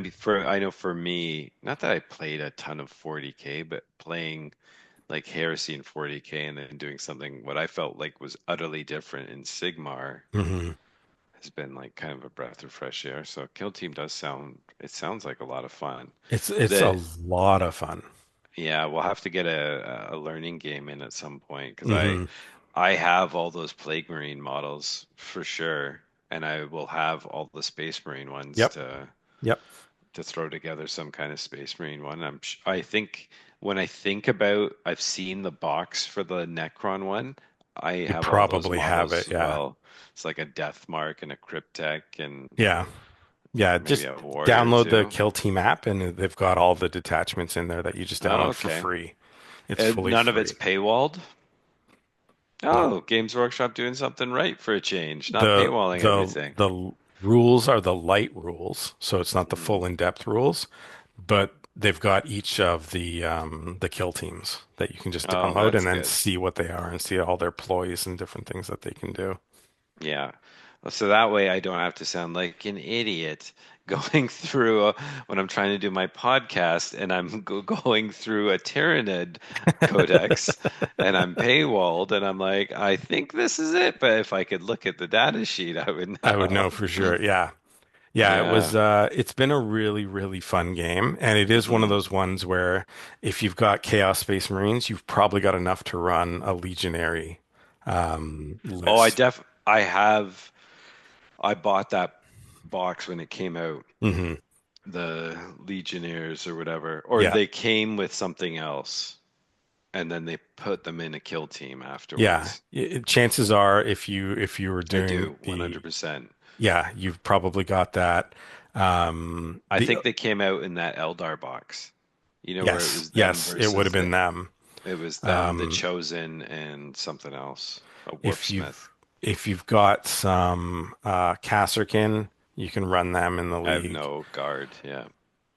know for me, not that I played a ton of 40K, but playing like Heresy in 40K and then doing something what I felt like was utterly different in Sigmar hmm has been like kind of a breath of fresh air. So Kill Team it sounds like a lot of fun. It's a The lot of fun. Yeah, we'll have to get a learning game in at some point because hmm I have all those Plague Marine models for sure, and I will have all the Space Marine ones Yep. Yep. to throw together some kind of Space Marine one. I think when I think about, I've seen the box for the Necron one. I You have all those probably have models it. as Yeah. well. It's like a Death Mark and a Cryptek and Yeah. Yeah. maybe Just a Warrior download the too. Kill Team app and they've got all the detachments in there that you just Oh, download for okay. free. It's fully None of it's free. paywalled. No. Oh, Games Workshop doing something right for a change, not The paywalling the everything. the rules are the light rules, so it's not the Mm, full in-depth rules, but they've got each of the kill teams that you can just oh, download and that's then good. see what they are and see all their ploys and different things that they can do. Yeah. So that way I don't have to sound like an idiot going through when I'm trying to do my podcast and I'm going through a Tyranid codex and I'm paywalled and I'm like, I think this is it. But if I could look at the data sheet, I would I would know. know for sure. Yeah. Yeah, Yeah. it's been a really, really fun game. And it is one of Hmm. those ones where if you've got Chaos Space Marines, you've probably got enough to run a Legionary Oh, list. I bought that box when it came out. hmm The Legionnaires or whatever, or Yeah. they came with something else and then they put them in a kill team Yeah. afterwards. Chances are if you were I doing do, the 100%. yeah, you've probably got that. I The think they came out in that Eldar box. You know, where it yes, was them yes, it would have versus been them. the Um, Chosen, and something else, a if Wolfsmith. you've got some Kasserkin, you can run them in the I have league. no guard. Yeah.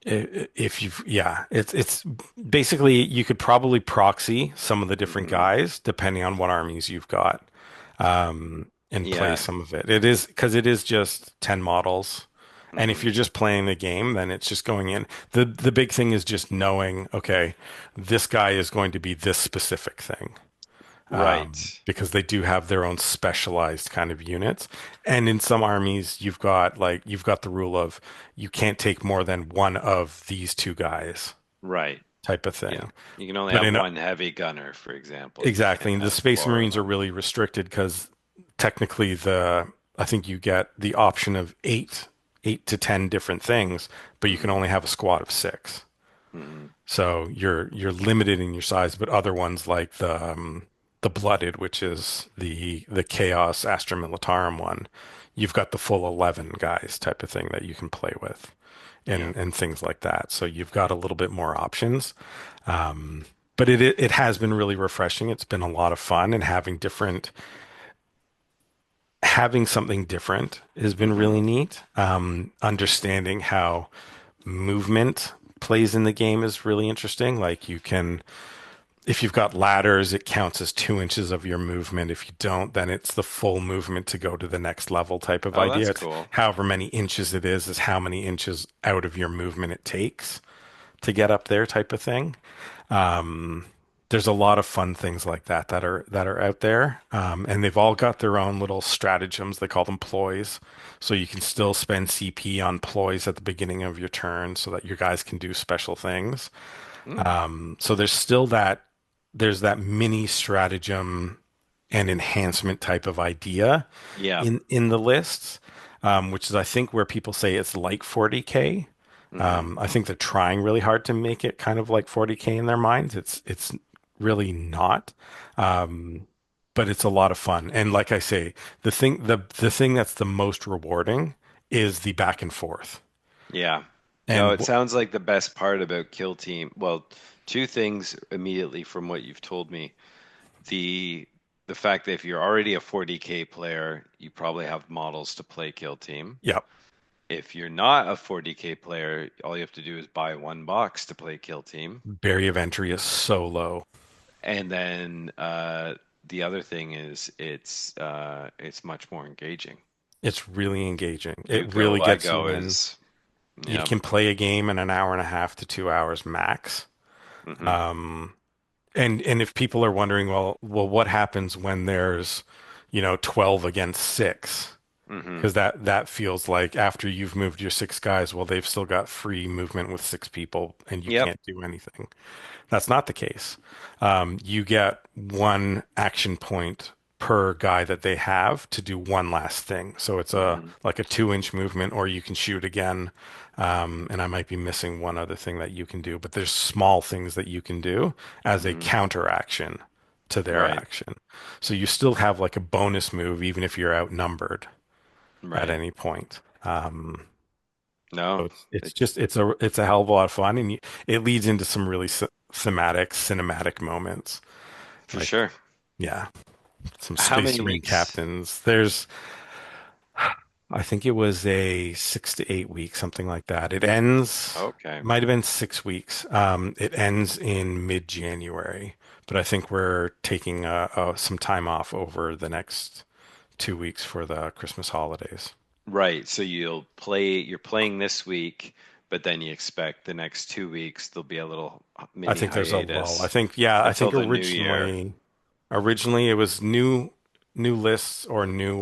If you've yeah, it's basically you could probably proxy some of the different Hmm. guys depending on what armies you've got, and play Yeah. some of it. It is because it is just 10 models. And if Hmm. you're just playing the game, then it's just going in. The big thing is just knowing, okay, this guy is going to be this specific thing, Right. because they do have their own specialized kind of units. And in some armies, you've got the rule of you can't take more than one of these two guys Right. type of Yeah. thing. You can only But have in one heavy gunner, for example. You exactly, can't and the have Space four of Marines are them. really restricted because technically the I think you get the option of eight to 10 different things, but you can Hmm. only have a squad of six. Hmm. So you're limited in your size, but other ones like the Blooded, which is the Chaos Astra Militarum one, you've got the full 11 guys type of thing that you can play with Yeah. and things like that. So you've got a little bit more options. But it has been really refreshing. It's been a lot of fun and having something different has been Hmm. really neat. Understanding how movement plays in the game is really interesting. Like you can, if you've got ladders, it counts as 2 inches of your movement. If you don't, then it's the full movement to go to the next level type of Oh, that's idea. It's cool. however many inches it is how many inches out of your movement it takes to get up there type of thing. There's a lot of fun things like that are out there, and they've all got their own little stratagems. They call them ploys, so you can still spend CP on ploys at the beginning of your turn, so that your guys can do special things. Hmm. So there's that mini stratagem and enhancement type of idea Yeah. in the lists, which is I think where people say it's like 40K. Hmm. I think they're trying really hard to make it kind of like 40K in their minds. It's really not. Um, but it's a lot of fun. And like I say, the thing that's the most rewarding is the back and forth. Yeah. No, And it sounds like the best part about Kill Team. Well, two things immediately from what you've told me. The the fact that if you're already a 40K player, you probably have models to play Kill Team. yeah, If you're not a 40K player, all you have to do is buy one box to play Kill Team. barrier of entry is so low. And then the other thing is it's much more engaging. It's really engaging. You It really go, I gets go you in. is You yeah. can play a game in an hour and a half to 2 hours max. Hmm. Um, and if people are wondering, well, what happens when there's, 12 against six? Hmm. Because that feels like after you've moved your six guys, well, they've still got free movement with six people, and you Yep. can't do anything. That's not the case. You get one action point per guy that they have to do one last thing. So it's a Hmm. like a 2 inch movement, or you can shoot again. And I might be missing one other thing that you can do, but there's small things that you can do as a Hmm. counter action to their Right. action. So you still have like a bonus move, even if you're outnumbered at Right. any point. So No, it's it, just it's a hell of a lot of fun, and it leads into some really thematic, cinematic moments. for Like, sure. yeah, some How Space many Marine weeks? captains. I think it was a 6 to 8 week, something like that. It ends, Okay. might have been 6 weeks. It ends in mid-January, but I think we're taking some time off over the next 2 weeks for the Christmas holidays. Right. So you're playing this week, but then you expect the next 2 weeks there'll be a little I mini think there's a lull. hiatus I until think the new year. originally it was new lists or new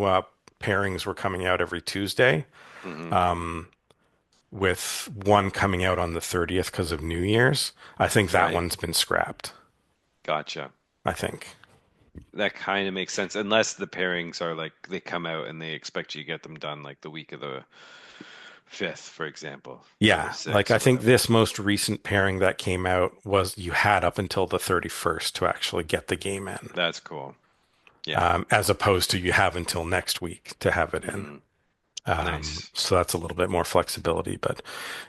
pairings were coming out every Tuesday, Hmm. um, with one coming out on the 30th because of New Year's. I think that Right. one's been scrapped. Gotcha. I think. That kind of makes sense, unless the pairings are like they come out and they expect you to get them done like the week of the 5th, for example, or the Yeah, like 6th, I or think whatever. this most recent pairing that came out was you had up until the 31st to actually get the game in, That's cool. Yeah. as opposed to you have until next week to have it in. Hmm. Nice. So that's a little bit more flexibility, but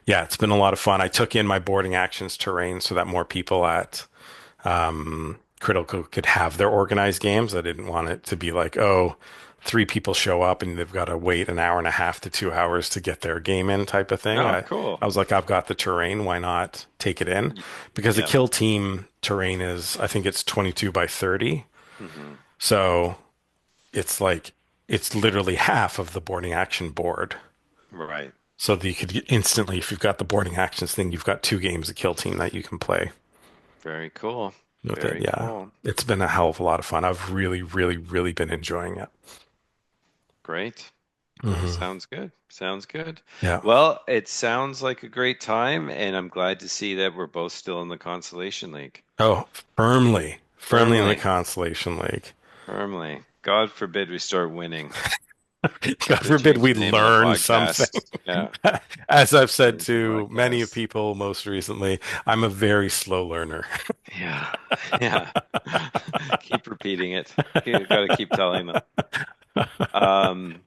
yeah, it's been a lot of fun. I took in my boarding actions terrain so that more people at Critical could have their organized games. I didn't want it to be like, oh, three people show up and they've got to wait an hour and a half to 2 hours to get their game in type of thing. Oh, I cool. was like, I've got the terrain. Why not take it in? Y- Because the Yeah. kill team terrain is, I think it's 22 by 30. Hmm. So it's like, it's literally half of the boarding action board. Right. So that you could instantly, if you've got the boarding actions thing, you've got two games of kill team that you can play Very cool. with it. Very Yeah. cool. It's been a hell of a lot of fun. I've really, really, really been enjoying it. Great. Well, Hmm. sounds good. Sounds good. Yeah. Well, it sounds like a great time, and I'm glad to see that we're both still in the Consolation League. Oh, firmly in the Firmly, Constellation League. firmly. God forbid we start winning. God Gotta forbid change we the name of the learn something. podcast. Yeah, As I've said change the to many podcast. people most recently, I'm a very slow learner. Yeah, yeah. Keep repeating it. You gotta keep telling them. Um,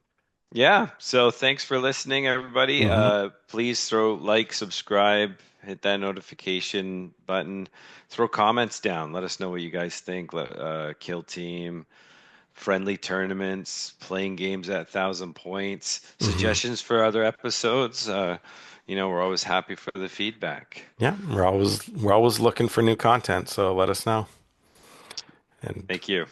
Yeah, so thanks for listening, everybody. Hmm. Please throw like, subscribe, hit that notification button, throw comments down. Let us know what you guys think. Kill team, friendly tournaments, playing games at 1,000 points, Hmm. suggestions for other episodes. We're always happy for the feedback. Yeah, we're always looking for new content, so let us know. And Thank you.